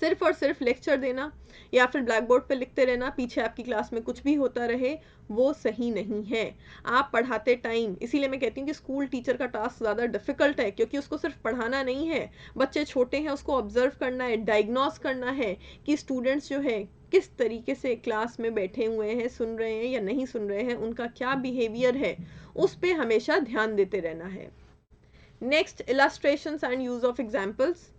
सिर्फ और सिर्फ लेक्चर देना या फिर ब्लैक बोर्ड पर लिखते रहना, पीछे आपकी क्लास में कुछ भी होता रहे, वो सही नहीं है। आप पढ़ाते टाइम, इसीलिए मैं कहती हूँ कि स्कूल टीचर का टास्क ज़्यादा डिफिकल्ट है, क्योंकि उसको सिर्फ पढ़ाना नहीं है, बच्चे छोटे हैं, उसको ऑब्जर्व करना है, डायग्नोस करना है कि स्टूडेंट्स जो है किस तरीके से क्लास में बैठे हुए हैं, सुन रहे हैं या नहीं सुन रहे हैं, उनका क्या बिहेवियर है, उस पर हमेशा ध्यान देते रहना है। Next, illustrations and use of examples.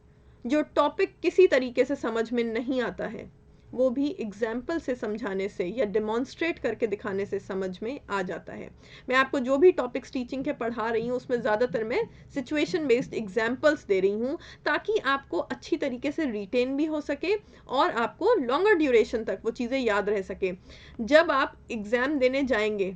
जो टॉपिक किसी तरीके से समझ में नहीं आता है, वो भी एग्जाम्पल से समझाने से या डेमोन्स्ट्रेट करके दिखाने से समझ में आ जाता है। मैं आपको जो भी टॉपिक्स टीचिंग के पढ़ा रही हूँ उसमें ज़्यादातर मैं सिचुएशन बेस्ड एग्जाम्पल्स दे रही हूँ, ताकि आपको अच्छी तरीके से रिटेन भी हो सके और आपको लॉन्गर ड्यूरेशन तक वो चीज़ें याद रह सके। जब आप एग्ज़ाम देने जाएंगे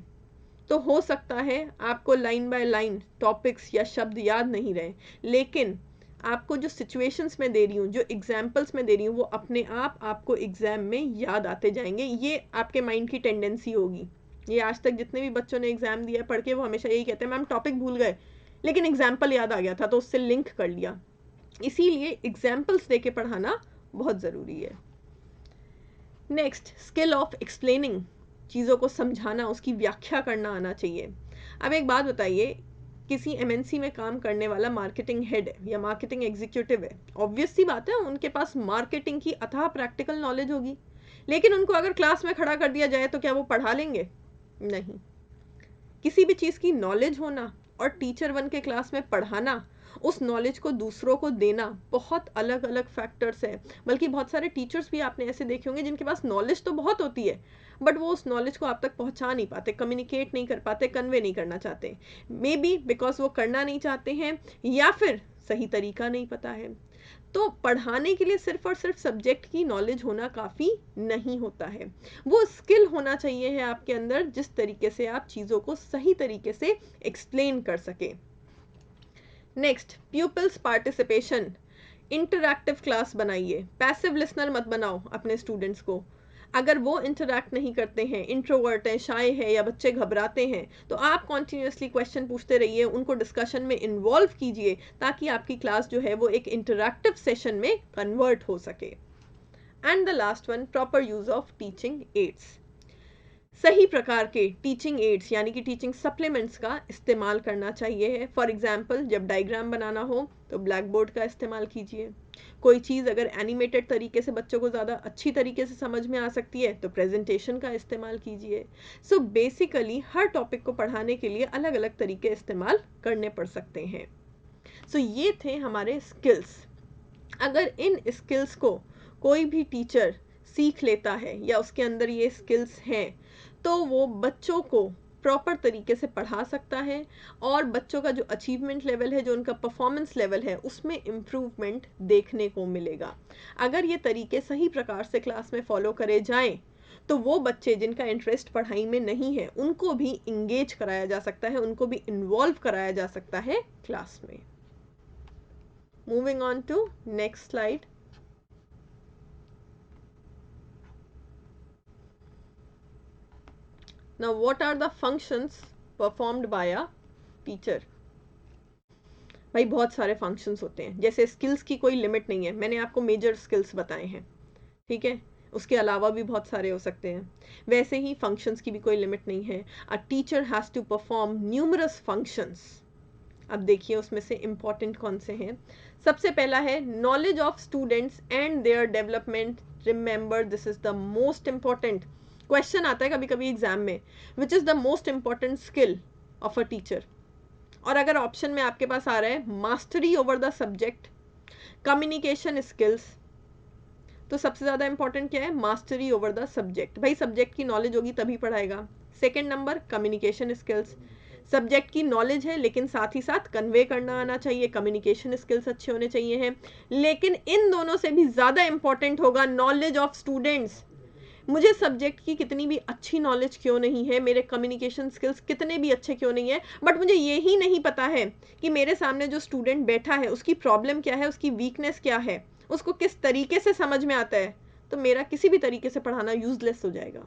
तो हो सकता है आपको लाइन बाय लाइन टॉपिक्स या शब्द याद नहीं रहे, लेकिन आपको जो सिचुएशंस में दे रही हूँ, जो एग्जाम्पल्स में दे रही हूँ, वो अपने आप आपको एग्जाम में याद आते जाएंगे। ये आपके माइंड की टेंडेंसी होगी। ये आज तक जितने भी बच्चों ने एग्जाम दिया पढ़ के, वो हमेशा यही कहते हैं मैम टॉपिक भूल गए लेकिन एग्जाम्पल याद आ गया था तो उससे लिंक कर लिया। इसीलिए एग्जाम्पल्स दे के पढ़ाना बहुत ज़रूरी है। नेक्स्ट, स्किल ऑफ एक्सप्लेनिंग, चीज़ों को समझाना, उसकी व्याख्या करना आना चाहिए। अब एक बात बताइए, किसी एमएनसी में काम करने वाला मार्केटिंग हेड है या मार्केटिंग एग्जीक्यूटिव है, ऑब्वियस सी बात है उनके पास मार्केटिंग की अथाह प्रैक्टिकल नॉलेज होगी, लेकिन उनको अगर क्लास में खड़ा कर दिया जाए तो क्या वो पढ़ा लेंगे? नहीं। किसी भी चीज़ की नॉलेज होना और टीचर बन के क्लास में पढ़ाना, उस नॉलेज को दूसरों को देना, बहुत अलग अलग फैक्टर्स हैं। बल्कि बहुत सारे टीचर्स भी आपने ऐसे देखे होंगे जिनके पास नॉलेज तो बहुत होती है, बट वो उस नॉलेज को आप तक पहुंचा नहीं पाते, कम्युनिकेट नहीं कर पाते, कन्वे नहीं करना चाहते। मे बी बिकॉज वो करना नहीं चाहते हैं या फिर सही तरीका नहीं पता है। तो पढ़ाने के लिए सिर्फ और सिर्फ सब्जेक्ट की नॉलेज होना काफ़ी नहीं होता है, वो स्किल होना चाहिए है आपके अंदर, जिस तरीके से आप चीज़ों को सही तरीके से एक्सप्लेन कर सके। Next, people's participation, interactive class बनाइए, पैसिव लिसनर मत बनाओ अपने स्टूडेंट्स को। अगर वो इंटरैक्ट नहीं करते हैं, इंट्रोवर्ट हैं, शाय है या बच्चे घबराते हैं, तो आप कॉन्टिन्यूसली क्वेश्चन पूछते रहिए, उनको डिस्कशन में इन्वॉल्व कीजिए, ताकि आपकी क्लास जो है वो एक इंटरैक्टिव सेशन में कन्वर्ट हो सके। And the last one, proper use of teaching ads, सही प्रकार के टीचिंग एड्स यानी कि टीचिंग सप्लीमेंट्स का इस्तेमाल करना चाहिए। फॉर एग्जांपल, जब डायग्राम बनाना हो तो ब्लैक बोर्ड का इस्तेमाल कीजिए। कोई चीज़ अगर एनिमेटेड तरीके से बच्चों को ज़्यादा अच्छी तरीके से समझ में आ सकती है तो प्रेजेंटेशन का इस्तेमाल कीजिए। सो बेसिकली हर टॉपिक को पढ़ाने के लिए अलग अलग तरीके इस्तेमाल करने पड़ सकते हैं। सो ये थे हमारे स्किल्स। अगर इन स्किल्स को कोई भी टीचर सीख लेता है या उसके अंदर ये स्किल्स हैं, तो वो बच्चों को प्रॉपर तरीके से पढ़ा सकता है और बच्चों का जो अचीवमेंट लेवल है, जो उनका परफॉर्मेंस लेवल है, उसमें इम्प्रूवमेंट देखने को मिलेगा। अगर ये तरीके सही प्रकार से क्लास में फॉलो करे जाएं, तो वो बच्चे जिनका इंटरेस्ट पढ़ाई में नहीं है, उनको भी इंगेज कराया जा सकता है, उनको भी इन्वॉल्व कराया जा सकता है क्लास में। Moving on to next slide. Now, what are the functions performed by a teacher? भाई बहुत सारे फंक्शंस होते हैं, जैसे स्किल्स की कोई लिमिट नहीं है, मैंने आपको मेजर स्किल्स बताए हैं, ठीक है, उसके अलावा भी बहुत सारे हो सकते हैं। वैसे ही फंक्शंस की भी कोई लिमिट नहीं है। A teacher has to perform numerous functions. अब देखिए उसमें से इम्पॉर्टेंट कौन से हैं। सबसे पहला है knowledge of students and their development. Remember, this is the most important. Question आता है कभी कभी एग्जाम में, which is the most important skill of a teacher, और अगर ऑप्शन में आपके पास आ रहा है mastery over the subject, communication skills, तो सबसे ज़्यादा इंपॉर्टेंट क्या है? Mastery over the subject. भाई सब्जेक्ट की नॉलेज होगी तभी पढ़ाएगा। Second number communication skills, subject की नॉलेज है लेकिन साथ ही साथ कन्वे करना आना चाहिए, कम्युनिकेशन स्किल्स अच्छे होने चाहिए हैं। लेकिन इन दोनों से भी ज़्यादा इंपॉर्टेंट होगा नॉलेज ऑफ स्टूडेंट्स। मुझे सब्जेक्ट की कितनी भी अच्छी नॉलेज क्यों नहीं है, मेरे कम्युनिकेशन स्किल्स कितने भी अच्छे क्यों नहीं है, बट मुझे ये ही नहीं पता है कि मेरे सामने जो स्टूडेंट बैठा है उसकी प्रॉब्लम क्या है, उसकी वीकनेस क्या है, उसको किस तरीके से समझ में आता है, तो मेरा किसी भी तरीके से पढ़ाना यूजलेस हो जाएगा।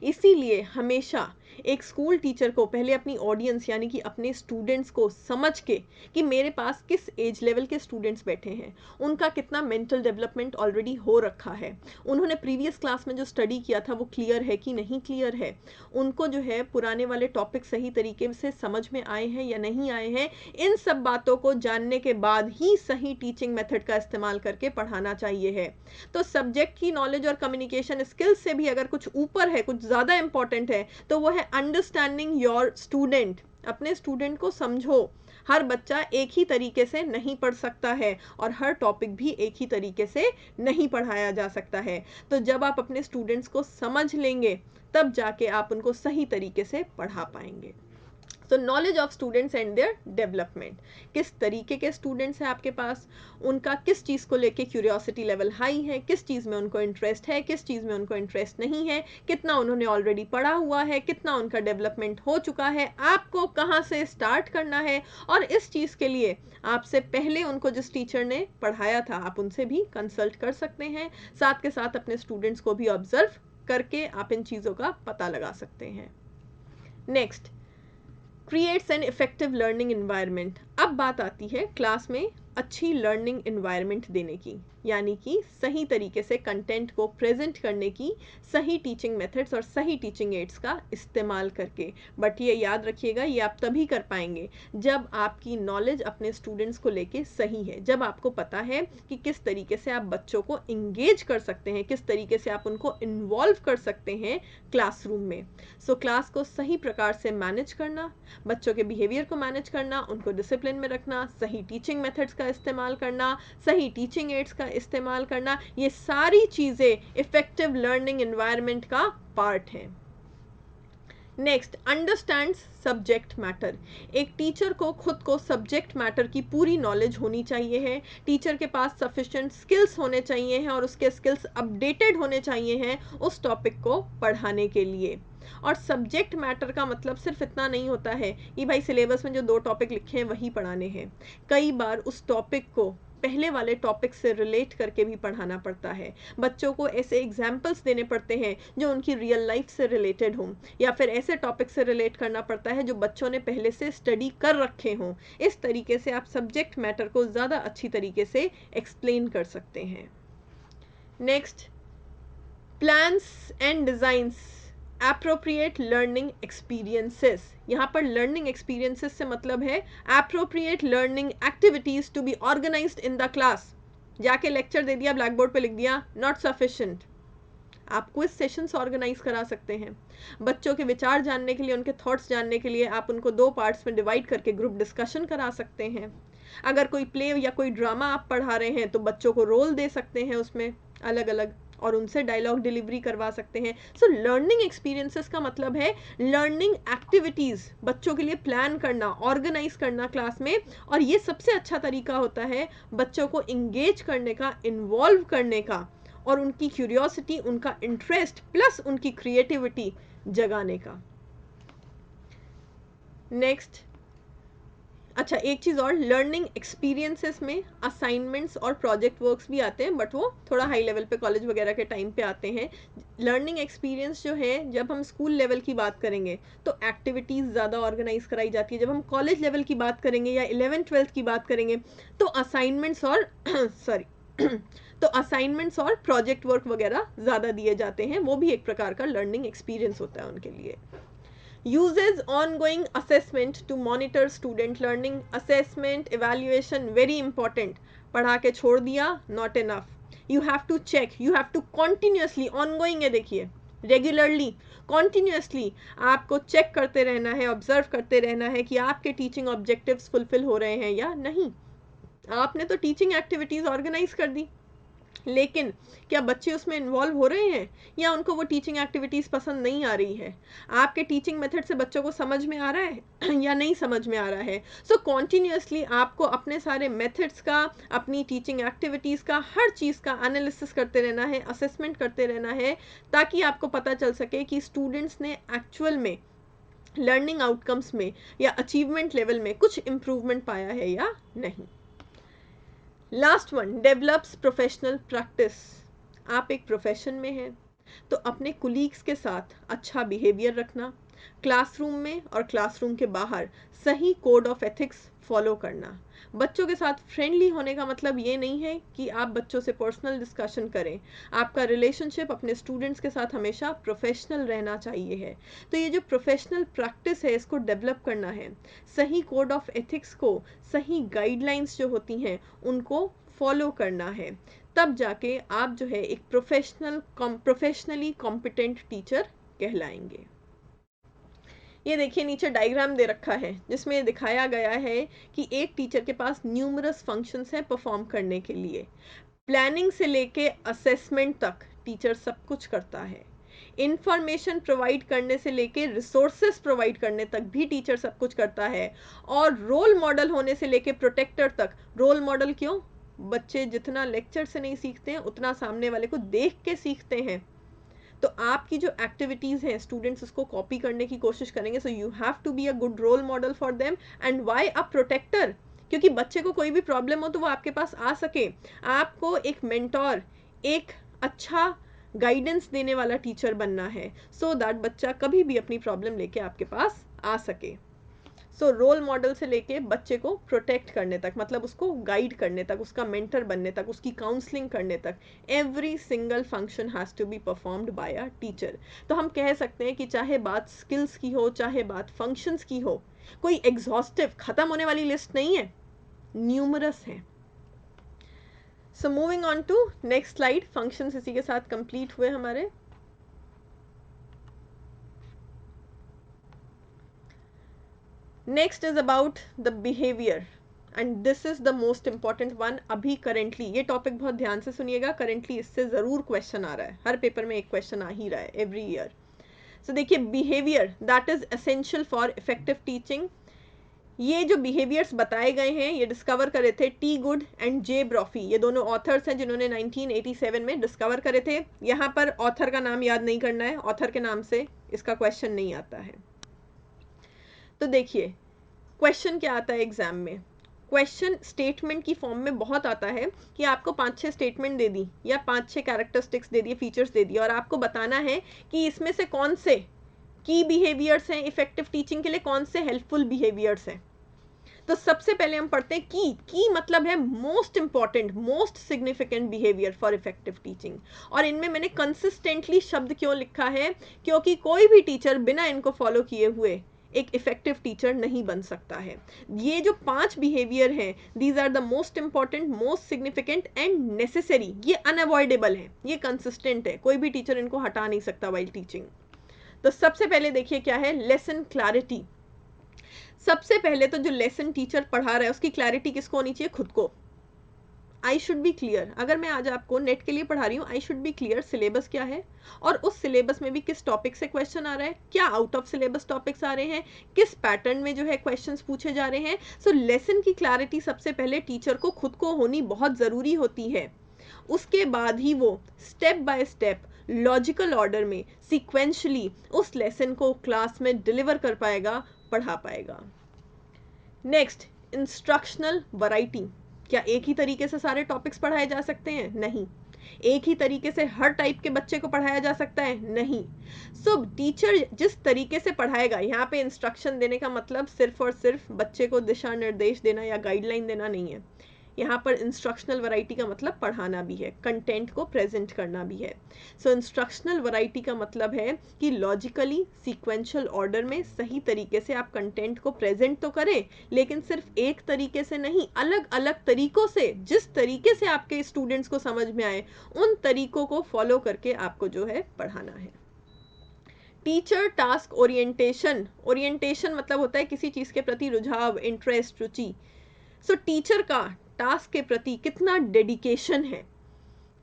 इसीलिए हमेशा एक स्कूल टीचर को पहले अपनी ऑडियंस यानी कि अपने स्टूडेंट्स को समझ के कि मेरे पास किस एज लेवल के स्टूडेंट्स बैठे हैं, उनका कितना मेंटल डेवलपमेंट ऑलरेडी हो रखा है, उन्होंने प्रीवियस क्लास में जो स्टडी किया था वो क्लियर है कि नहीं क्लियर है, उनको जो है पुराने वाले टॉपिक सही तरीके से समझ में आए हैं या नहीं आए हैं, इन सब बातों को जानने के बाद ही सही टीचिंग मेथड का इस्तेमाल करके पढ़ाना चाहिए है। तो सब्जेक्ट की नॉलेज और कम्युनिकेशन स्किल्स से भी अगर कुछ ऊपर है, कुछ ज़्यादा इंपॉर्टेंट है, तो वो है अंडरस्टैंडिंग योर स्टूडेंट। अपने स्टूडेंट को समझो। हर बच्चा एक ही तरीके से नहीं पढ़ सकता है और हर टॉपिक भी एक ही तरीके से नहीं पढ़ाया जा सकता है। तो जब आप अपने स्टूडेंट्स को समझ लेंगे तब जाके आप उनको सही तरीके से पढ़ा पाएंगे। तो knowledge of students and their development, किस तरीके के स्टूडेंट्स हैं आपके पास, उनका किस चीज़ को लेके क्यूरियोसिटी लेवल हाई है, किस चीज़ में उनको इंटरेस्ट है, किस चीज़ में उनको इंटरेस्ट नहीं है, कितना उन्होंने ऑलरेडी पढ़ा हुआ है, कितना उनका डेवलपमेंट हो चुका है, आपको कहाँ से स्टार्ट करना है। और इस चीज़ के लिए आपसे पहले उनको जिस टीचर ने पढ़ाया था आप उनसे भी कंसल्ट कर सकते हैं, साथ के साथ अपने स्टूडेंट्स को भी ऑब्जर्व करके आप इन चीज़ों का पता लगा सकते हैं। Next, creates an effective learning environment. अब बात आती है क्लास में अच्छी लर्निंग इन्वायरमेंट देने की, यानी कि सही तरीके से कंटेंट को प्रेजेंट करने की, सही टीचिंग मेथड्स और सही टीचिंग एड्स का इस्तेमाल करके। बट ये याद रखिएगा, ये आप तभी कर पाएंगे जब आपकी नॉलेज अपने स्टूडेंट्स को लेके सही है, जब आपको पता है कि किस तरीके से आप बच्चों को इंगेज कर सकते हैं, किस तरीके से आप उनको इन्वॉल्व कर सकते हैं क्लासरूम में। सो क्लास को सही प्रकार से मैनेज करना, बच्चों के बिहेवियर को मैनेज करना, उनको डिसिप्लिन में रखना, सही टीचिंग मेथड्स का इस्तेमाल करना, सही टीचिंग एड्स का इस्तेमाल करना, ये सारी चीज़ें इफेक्टिव लर्निंग एनवायरनमेंट का पार्ट है। Next, understand subject matter. एक टीचर को खुद को सब्जेक्ट मैटर की पूरी नॉलेज होनी चाहिए है, टीचर के पास सफिशिएंट स्किल्स होने चाहिए हैं और उसके स्किल्स अपडेटेड होने चाहिए हैं उस टॉपिक को पढ़ाने के लिए। और सब्जेक्ट मैटर का मतलब सिर्फ इतना नहीं होता है कि भाई सिलेबस में जो 2 टॉपिक लिखे हैं वही पढ़ाने हैं। कई बार उस टॉपिक को पहले वाले टॉपिक से रिलेट करके भी पढ़ाना पड़ता है, बच्चों को ऐसे एग्जाम्पल्स देने पड़ते हैं जो उनकी रियल लाइफ से रिलेटेड हों, या फिर ऐसे टॉपिक से रिलेट करना पड़ता है जो बच्चों ने पहले से स्टडी कर रखे हों। इस तरीके से आप सब्जेक्ट मैटर को ज़्यादा अच्छी तरीके से एक्सप्लेन कर सकते हैं। Next, plans and designs appropriate learning experiences. यहाँ पर लर्निंग एक्सपीरियंसेस से मतलब है appropriate learning activities to be organised in the class. जाके लेक्चर दे दिया, ब्लैक बोर्ड पे लिख दिया, नॉट सफिशिएंट। आप क्विज सेशंस ऑर्गेनाइज करा सकते हैं, बच्चों के विचार जानने के लिए, उनके थॉट्स जानने के लिए आप उनको 2 पार्ट्स में डिवाइड करके ग्रुप डिस्कशन करा सकते हैं। अगर कोई प्ले या कोई ड्रामा आप पढ़ा रहे हैं तो बच्चों को रोल दे सकते हैं उसमें अलग अलग, और उनसे डायलॉग डिलीवरी करवा सकते हैं। सो लर्निंग एक्सपीरियंसेस का मतलब है लर्निंग एक्टिविटीज़ बच्चों के लिए प्लान करना, ऑर्गेनाइज करना क्लास में। और ये सबसे अच्छा तरीका होता है बच्चों को इंगेज करने का, इन्वॉल्व करने का, और उनकी क्यूरियोसिटी, उनका इंटरेस्ट प्लस उनकी क्रिएटिविटी जगाने का। नेक्स्ट, अच्छा एक चीज़ और, लर्निंग एक्सपीरियंसेस में असाइनमेंट्स और प्रोजेक्ट वर्क्स भी आते हैं, बट वो थोड़ा हाई लेवल पे कॉलेज वगैरह के टाइम पे आते हैं। लर्निंग एक्सपीरियंस जो है, जब हम स्कूल लेवल की बात करेंगे तो एक्टिविटीज़ ज़्यादा ऑर्गेनाइज कराई जाती है, जब हम कॉलेज लेवल की बात करेंगे या 11th-12th की बात करेंगे तो असाइनमेंट्स और सॉरी तो असाइनमेंट्स और प्रोजेक्ट वर्क वगैरह ज़्यादा दिए जाते हैं, वो भी एक प्रकार का लर्निंग एक्सपीरियंस होता है उनके लिए। Uses ongoing assessment to monitor student learning. Assessment, evaluation, very important. पढ़ा के छोड़ दिया, not enough. You have to check, you have to continuously, ongoing है देखिए, रेगुलरली, कॉन्टिन्यूसली आपको चेक करते रहना है, ऑब्जर्व करते रहना है कि आपके टीचिंग ऑब्जेक्टिव्स फुलफिल हो रहे हैं या नहीं। आपने तो टीचिंग एक्टिविटीज़ ऑर्गेनाइज कर दी, लेकिन क्या बच्चे उसमें इन्वॉल्व हो रहे हैं, या उनको वो टीचिंग एक्टिविटीज़ पसंद नहीं आ रही है? आपके टीचिंग मेथड से बच्चों को समझ में आ रहा है या नहीं समझ में आ रहा है? सो कॉन्टिन्यूसली आपको अपने सारे मेथड्स का, अपनी टीचिंग एक्टिविटीज़ का, हर चीज़ का एनालिसिस करते रहना है, असेसमेंट करते रहना है, ताकि आपको पता चल सके कि स्टूडेंट्स ने एक्चुअल में लर्निंग आउटकम्स में या अचीवमेंट लेवल में कुछ इम्प्रूवमेंट पाया है या नहीं। Last one, develops professional practice. आप एक प्रोफेशन में हैं, तो अपने कुलीग्स के साथ अच्छा बिहेवियर रखना, क्लासरूम में और क्लासरूम के बाहर सही कोड ऑफ एथिक्स फॉलो करना। बच्चों के साथ फ्रेंडली होने का मतलब ये नहीं है कि आप बच्चों से पर्सनल डिस्कशन करें। आपका रिलेशनशिप अपने स्टूडेंट्स के साथ हमेशा प्रोफेशनल रहना चाहिए है। तो ये जो प्रोफेशनल प्रैक्टिस है, इसको डेवलप करना है। सही कोड ऑफ एथिक्स को, सही गाइडलाइंस जो होती हैं उनको फॉलो करना है। तब जाके आप जो है एक प्रोफेशनली कॉम्पिटेंट टीचर कहलाएंगे। ये देखिए नीचे डायग्राम दे रखा है, जिसमें दिखाया गया है कि एक टीचर के पास न्यूमरस फंक्शंस हैं परफॉर्म करने के लिए। प्लानिंग से लेके असेसमेंट तक टीचर सब कुछ करता है। इंफॉर्मेशन प्रोवाइड करने से लेके रिसोर्सेज प्रोवाइड करने तक भी टीचर सब कुछ करता है। और रोल मॉडल होने से लेके प्रोटेक्टर तक। रोल मॉडल क्यों? बच्चे जितना लेक्चर से नहीं सीखते हैं, उतना सामने वाले को देख के सीखते हैं। तो आपकी जो एक्टिविटीज़ हैं, स्टूडेंट्स उसको कॉपी करने की कोशिश करेंगे। So you have to be a good role model for them. And why a protector? क्योंकि बच्चे को कोई भी प्रॉब्लम हो तो वो आपके पास आ सके। आपको एक मेंटोर, एक अच्छा गाइडेंस देने वाला टीचर बनना है, सो दैट बच्चा कभी भी अपनी प्रॉब्लम लेके आपके पास आ सके। सो रोल मॉडल से लेके बच्चे को प्रोटेक्ट करने तक, मतलब उसको गाइड करने तक, उसका मेंटर बनने तक, उसकी काउंसलिंग करने तक, every single function has to be performed by a teacher. तो हम कह सकते हैं कि चाहे बात स्किल्स की हो, चाहे बात फंक्शंस की हो, कोई एग्जॉस्टिव खत्म होने वाली लिस्ट नहीं है, न्यूमरस है। So moving on to next slide. Functions इसी के साथ कंप्लीट हुए हमारे। Next is about the behaviour, and this is the most important one. अभी करेंटली ये टॉपिक बहुत ध्यान से सुनिएगा, करेंटली इससे ज़रूर क्वेश्चन आ रहा है, हर पेपर में एक क्वेश्चन आ ही रहा है एवरी ईयर। सो देखिए, behaviour that is essential for effective teaching. ये जो बिहेवियर्स बताए गए हैं, ये डिस्कवर करे थे टी गुड एंड जे ब्रॉफी। ये दोनों ऑथर्स हैं जिन्होंने 1987 में डिस्कवर करे थे। यहाँ पर ऑथर का नाम याद नहीं करना है, ऑथर के नाम से इसका क्वेश्चन नहीं आता है। तो देखिए, क्वेश्चन क्या आता है एग्जाम में? क्वेश्चन स्टेटमेंट की फॉर्म में बहुत आता है कि आपको 5-6 स्टेटमेंट दे दी या 5-6 कैरेक्टरिस्टिक्स दे दिए, फीचर्स दे दिए, और आपको बताना है कि इसमें से कौन से की बिहेवियर्स हैं इफेक्टिव टीचिंग के लिए, कौन से हेल्पफुल बिहेवियर्स हैं। तो सबसे पहले हम पढ़ते हैं की मतलब है most important, most significant behaviour for effective teaching. और इनमें मैंने कंसिस्टेंटली शब्द क्यों लिखा है? क्योंकि कोई भी टीचर बिना इनको फॉलो किए हुए एक इफेक्टिव टीचर नहीं बन सकता है। ये जो 5 बिहेवियर हैं, these are the most important, most significant and necessary. ये अनअवॉइडेबल है, ये कंसिस्टेंट है, कोई भी टीचर इनको हटा नहीं सकता वाइल टीचिंग। तो सबसे पहले देखिए क्या है, लेसन क्लैरिटी। सबसे पहले तो जो लेसन टीचर पढ़ा रहा है उसकी क्लैरिटी किसको होनी चाहिए? खुद को। I should be clear. अगर मैं आज आपको नेट के लिए पढ़ा रही हूँ, I should be clear syllabus क्या है, और उस सिलेबस में भी किस टॉपिक से क्वेश्चन आ रहा है, क्या आउट ऑफ सिलेबस टॉपिक्स आ रहे हैं, किस पैटर्न में जो है क्वेश्चंस पूछे जा रहे हैं। सो लेसन की क्लैरिटी सबसे पहले टीचर को खुद को होनी बहुत ज़रूरी होती है। उसके बाद ही वो step by step, logical order में, सिक्वेंशली उस लेसन को क्लास में डिलीवर कर पाएगा, पढ़ा पाएगा। Next, instructional variety. क्या एक ही तरीके से सारे टॉपिक्स पढ़ाए जा सकते हैं? नहीं। एक ही तरीके से हर टाइप के बच्चे को पढ़ाया जा सकता है? नहीं। सो टीचर जिस तरीके से पढ़ाएगा, यहाँ पे इंस्ट्रक्शन देने का मतलब सिर्फ और सिर्फ बच्चे को दिशा निर्देश देना या गाइडलाइन देना नहीं है। यहाँ पर इंस्ट्रक्शनल वैरायटी का मतलब पढ़ाना भी है, कंटेंट को प्रेजेंट करना भी है। सो इंस्ट्रक्शनल वैरायटी का मतलब है कि लॉजिकली सीक्वेंशियल ऑर्डर में सही तरीके से आप कंटेंट को प्रेजेंट तो करें, लेकिन सिर्फ एक तरीके से नहीं, अलग अलग तरीकों से, जिस तरीके से आपके स्टूडेंट्स को समझ में आए उन तरीकों को फॉलो करके आपको जो है पढ़ाना है। टीचर टास्क ओरिएंटेशन, ओरिएंटेशन मतलब होता है किसी चीज़ के प्रति रुझाव, इंटरेस्ट, रुचि। सो टीचर का टास्क के प्रति कितना डेडिकेशन है।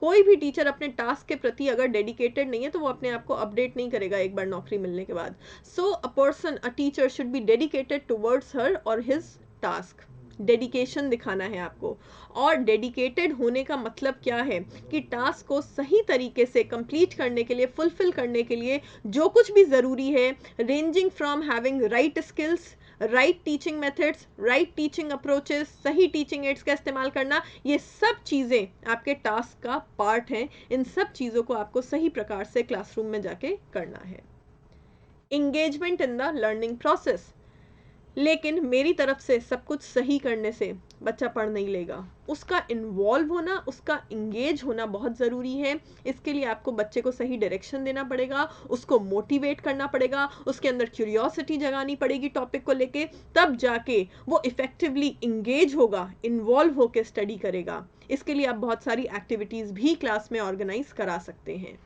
कोई भी टीचर अपने टास्क के प्रति अगर डेडिकेटेड नहीं है तो वो अपने आप को अपडेट नहीं करेगा एक बार नौकरी मिलने के बाद। So a person, a teacher should be dedicated towards her और हिज टास्क। डेडिकेशन दिखाना है आपको। और डेडिकेटेड होने का मतलब क्या है कि टास्क को सही तरीके से कंप्लीट करने के लिए, फुलफिल करने के लिए जो कुछ भी ज़रूरी है, ranging from having right skills, right teaching methods, right teaching approaches, सही टीचिंग एड्स का इस्तेमाल करना, ये सब चीज़ें आपके टास्क का पार्ट हैं। इन सब चीज़ों को आपको सही प्रकार से क्लासरूम में जाके करना है। Engagement in the learning process. लेकिन मेरी तरफ से सब कुछ सही करने से बच्चा पढ़ नहीं लेगा। उसका इन्वॉल्व होना, उसका इंगेज होना बहुत ज़रूरी है। इसके लिए आपको बच्चे को सही डायरेक्शन देना पड़ेगा, उसको मोटिवेट करना पड़ेगा, उसके अंदर क्यूरियोसिटी जगानी पड़ेगी टॉपिक को लेके, तब जाके वो इफ़ेक्टिवली इंगेज होगा, इन्वॉल्व होकर स्टडी करेगा। इसके लिए आप बहुत सारी एक्टिविटीज़ भी क्लास में ऑर्गेनाइज करा सकते हैं।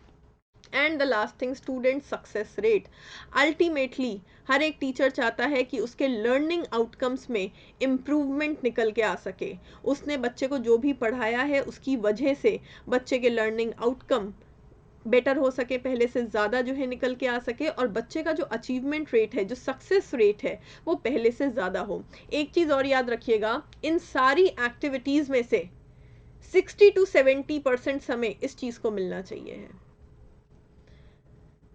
And the last thing, student success rate. Ultimately हर एक टीचर चाहता है कि उसके लर्निंग आउटकम्स में इम्प्रूवमेंट निकल के आ सके। उसने बच्चे को जो भी पढ़ाया है उसकी वजह से बच्चे के लर्निंग आउटकम बेटर हो सके, पहले से ज़्यादा जो है निकल के आ सके, और बच्चे का जो अचीवमेंट रेट है, जो सक्सेस रेट है, वो पहले से ज़्यादा हो। एक चीज़ और याद रखिएगा, इन सारी एक्टिविटीज़ में से 60 to 70% समय इस चीज़ को मिलना चाहिए है।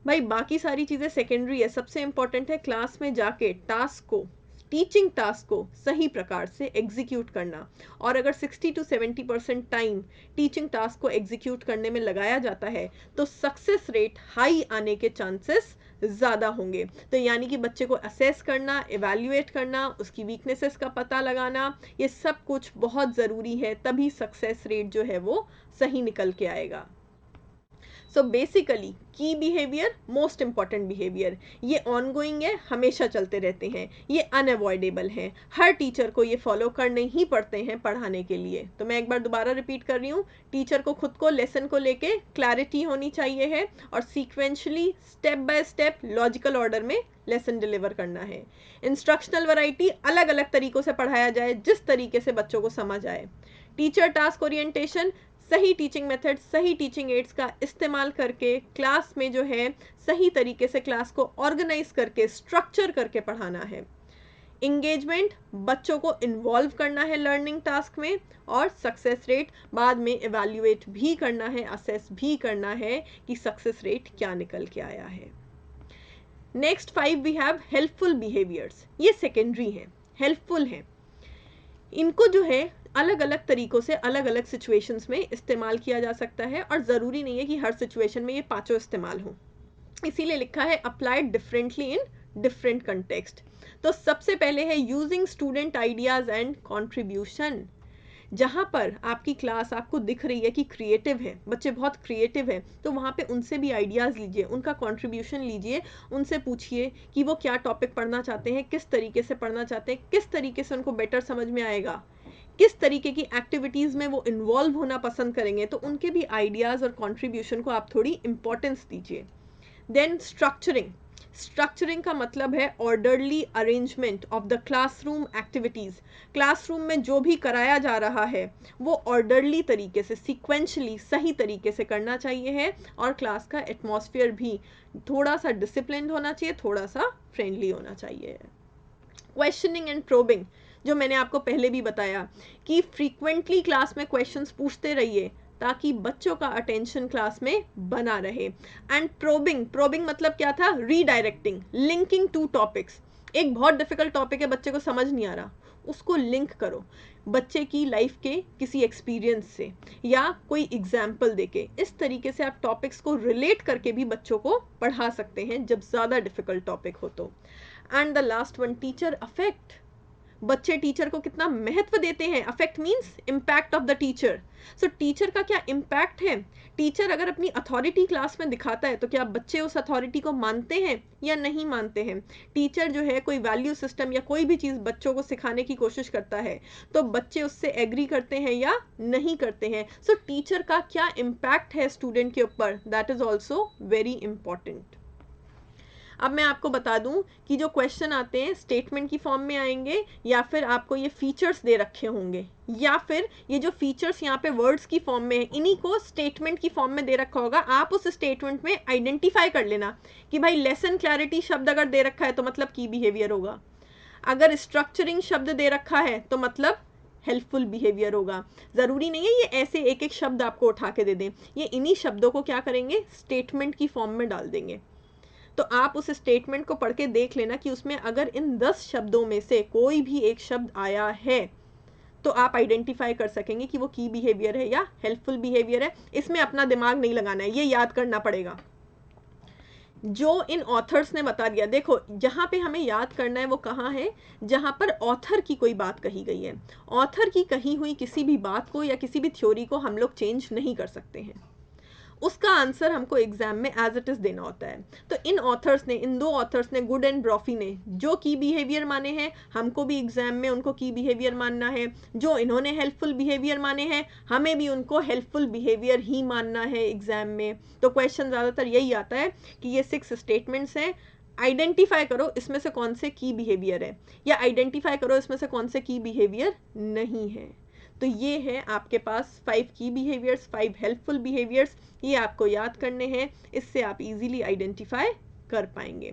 भाई बाकी सारी चीज़ें सेकेंडरी है, सबसे इंपॉर्टेंट है क्लास में जाके टास्क को, टीचिंग टास्क को सही प्रकार से एग्जीक्यूट करना। और अगर 60 to 70% टाइम टीचिंग टास्क को एग्जीक्यूट करने में लगाया जाता है तो सक्सेस रेट हाई आने के चांसेस ज़्यादा होंगे। तो यानी कि बच्चे को असेस करना, एवेल्युएट करना, उसकी वीकनेसेस का पता लगाना, ये सब कुछ बहुत ज़रूरी है, तभी सक्सेस रेट जो है वो सही निकल के आएगा। सो बेसिकली की बिहेवियर, मोस्ट इंपॉर्टेंट बिहेवियर, ये ऑनगोइंग है, हमेशा चलते रहते हैं, ये अनअवॉइडेबल है, हर टीचर को ये फॉलो करने ही पड़ते हैं पढ़ाने के लिए। तो मैं एक बार दोबारा रिपीट कर रही हूँ, टीचर को खुद को लेसन को लेके क्लैरिटी होनी चाहिए है और sequentially step by step logical order में लेसन डिलीवर करना है। इंस्ट्रक्शनल वैरायटी अलग अलग तरीक़ों से पढ़ाया जाए जिस तरीके से बच्चों को समझ आए। टीचर टास्क ओरिएंटेशन, सही टीचिंग मेथड, सही टीचिंग एड्स का इस्तेमाल करके क्लास में जो है सही तरीके से क्लास को ऑर्गेनाइज करके, स्ट्रक्चर करके पढ़ाना है। इंगेजमेंट, बच्चों को इन्वॉल्व करना है लर्निंग टास्क में। और सक्सेस रेट बाद में इवैल्यूएट भी करना है, असेस भी करना है कि सक्सेस रेट क्या निकल के आया है। Next 5 we have helpful behaviours. ये सेकेंडरी है, हेल्पफुल है। इनको जो है अलग अलग तरीक़ों से अलग अलग सिचुएशंस में इस्तेमाल किया जा सकता है और ज़रूरी नहीं है कि हर सिचुएशन में ये पांचों इस्तेमाल हों। इसीलिए लिखा है applied differently in different context. तो सबसे पहले है using student ideas and contribution. जहाँ पर आपकी क्लास आपको दिख रही है कि क्रिएटिव है, बच्चे बहुत क्रिएटिव है, तो वहाँ पे उनसे भी आइडियाज़ लीजिए, उनका कंट्रीब्यूशन लीजिए, उनसे पूछिए कि वो क्या टॉपिक पढ़ना चाहते हैं, किस तरीके से पढ़ना चाहते हैं, किस तरीके से उनको बेटर समझ में आएगा, किस तरीके की एक्टिविटीज़ में वो इन्वॉल्व होना पसंद करेंगे। तो उनके भी आइडियाज़ और कंट्रीब्यूशन को आप थोड़ी इंपॉर्टेंस दीजिए। देन स्ट्रक्चरिंग, स्ट्रक्चरिंग का मतलब है orderly arrangement of the classroom activities. Classroom में जो भी कराया जा रहा है वो ऑर्डरली तरीके से, सीक्वेंशली, सही तरीके से करना चाहिए है। और क्लास का एटमॉस्फेयर भी थोड़ा सा डिसिप्लिन्ड होना चाहिए, थोड़ा सा फ्रेंडली होना चाहिए। क्वेश्चनिंग एंड प्रोबिंग, जो मैंने आपको पहले भी बताया कि फ्रीक्वेंटली क्लास में क्वेश्चंस पूछते रहिए ताकि बच्चों का अटेंशन क्लास में बना रहे। एंड प्रोबिंग, प्रोबिंग मतलब क्या था, रीडायरेक्टिंग, लिंकिंग टू टॉपिक्स। एक बहुत डिफिकल्ट टॉपिक है, बच्चे को समझ नहीं आ रहा, उसको लिंक करो बच्चे की लाइफ के किसी एक्सपीरियंस से या कोई एग्जाम्पल देके। इस तरीके से आप टॉपिक्स को रिलेट करके भी बच्चों को पढ़ा सकते हैं जब ज़्यादा डिफिकल्ट टॉपिक हो तो। And the last one, teacher affect. बच्चे टीचर को कितना महत्व देते हैं। Affect means impact of the teacher. So teacher का क्या इम्पैक्ट है। टीचर अगर अपनी अथॉरिटी क्लास में दिखाता है तो क्या बच्चे उस अथॉरिटी को मानते हैं या नहीं मानते हैं। टीचर जो है कोई वैल्यू सिस्टम या कोई भी चीज़ बच्चों को सिखाने की कोशिश करता है तो बच्चे उससे एग्री करते हैं या नहीं करते हैं। सो टीचर का क्या इम्पैक्ट है स्टूडेंट के ऊपर, that is also very important. अब मैं आपको बता दूं कि जो क्वेश्चन आते हैं स्टेटमेंट की फॉर्म में आएंगे, या फिर आपको ये फीचर्स दे रखे होंगे, या फिर ये जो फीचर्स यहाँ पे वर्ड्स की फॉर्म में है इन्हीं को स्टेटमेंट की फॉर्म में दे रखा होगा। आप उस स्टेटमेंट में आइडेंटिफाई कर लेना कि भाई लेसन क्लैरिटी शब्द अगर दे रखा है तो मतलब की बिहेवियर होगा, अगर स्ट्रक्चरिंग शब्द दे रखा है तो मतलब हेल्पफुल बिहेवियर होगा। ज़रूरी नहीं है ये ऐसे एक एक शब्द आपको उठा के दे दें, ये इन्हीं शब्दों को क्या करेंगे, स्टेटमेंट की फॉर्म में डाल देंगे। तो आप उस स्टेटमेंट को पढ़ के देख लेना कि उसमें अगर इन 10 शब्दों में से कोई भी एक शब्द आया है तो आप आइडेंटिफाई कर सकेंगे कि वो की बिहेवियर है या हेल्पफुल बिहेवियर है। इसमें अपना दिमाग नहीं लगाना है, ये याद करना पड़ेगा जो इन ऑथर्स ने बता दिया। देखो जहाँ पे हमें याद करना है वो कहाँ है, जहाँ पर ऑथर की कोई बात कही गई है। ऑथर की कही हुई किसी भी बात को या किसी भी थ्योरी को हम लोग चेंज नहीं कर सकते हैं, उसका आंसर हमको एग्जाम में एज इट इज देना होता है। तो इन ऑथर्स ने, इन दो ऑथर्स ने, गुड एंड ब्रॉफी ने जो की बिहेवियर माने हैं, हमको भी एग्जाम में उनको की बिहेवियर मानना है। जो इन्होंने हेल्पफुल बिहेवियर माने हैं, हमें भी उनको हेल्पफुल बिहेवियर ही मानना है एग्जाम में। तो क्वेश्चन ज़्यादातर यही आता है कि ये 6 स्टेटमेंट्स हैं, आइडेंटिफाई करो इसमें से कौन से की बिहेवियर है, या आइडेंटिफाई करो इसमें से कौन से की बिहेवियर नहीं है। तो ये है आपके पास 5 की बिहेवियर्स, 5 हेल्पफुल बिहेवियर्स, ये आपको याद करने हैं। इससे आप इजीली आइडेंटिफाई कर पाएंगे।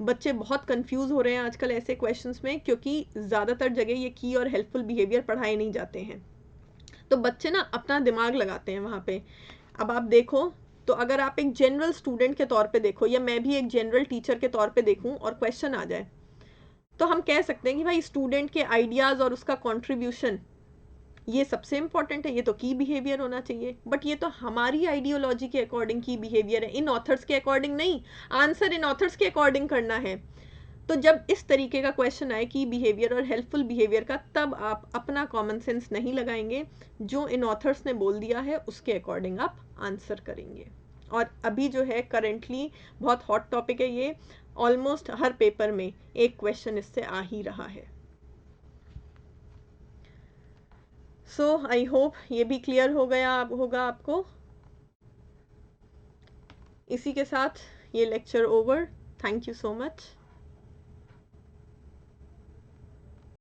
बच्चे बहुत कंफ्यूज हो रहे हैं आजकल ऐसे क्वेश्चंस में, क्योंकि ज़्यादातर जगह ये की और हेल्पफुल बिहेवियर पढ़ाए नहीं जाते हैं, तो बच्चे ना अपना दिमाग लगाते हैं वहाँ पे। अब आप देखो, तो अगर आप एक जनरल स्टूडेंट के तौर पे देखो, या मैं भी एक जनरल टीचर के तौर पे देखूं और क्वेश्चन आ जाए, तो हम कह सकते हैं कि भाई स्टूडेंट के आइडियाज़ और उसका कॉन्ट्रीब्यूशन ये सबसे इंपॉर्टेंट है, ये तो की बिहेवियर होना चाहिए। बट ये तो हमारी आइडियोलॉजी के अकॉर्डिंग की बिहेवियर है, इन ऑथर्स के अकॉर्डिंग नहीं। आंसर इन ऑथर्स के अकॉर्डिंग करना है। तो जब इस तरीके का क्वेश्चन आए की बिहेवियर और हेल्पफुल बिहेवियर का, तब आप अपना कॉमन सेंस नहीं लगाएंगे, जो इन ऑथर्स ने बोल दिया है उसके अकॉर्डिंग आप आंसर करेंगे। और अभी जो है करेंटली बहुत हॉट टॉपिक है ये, ऑलमोस्ट हर पेपर में एक क्वेश्चन इससे आ ही रहा है। सो आई होप ये भी क्लियर हो गया होगा आपको। इसी के साथ ये lecture over. Thank you so much.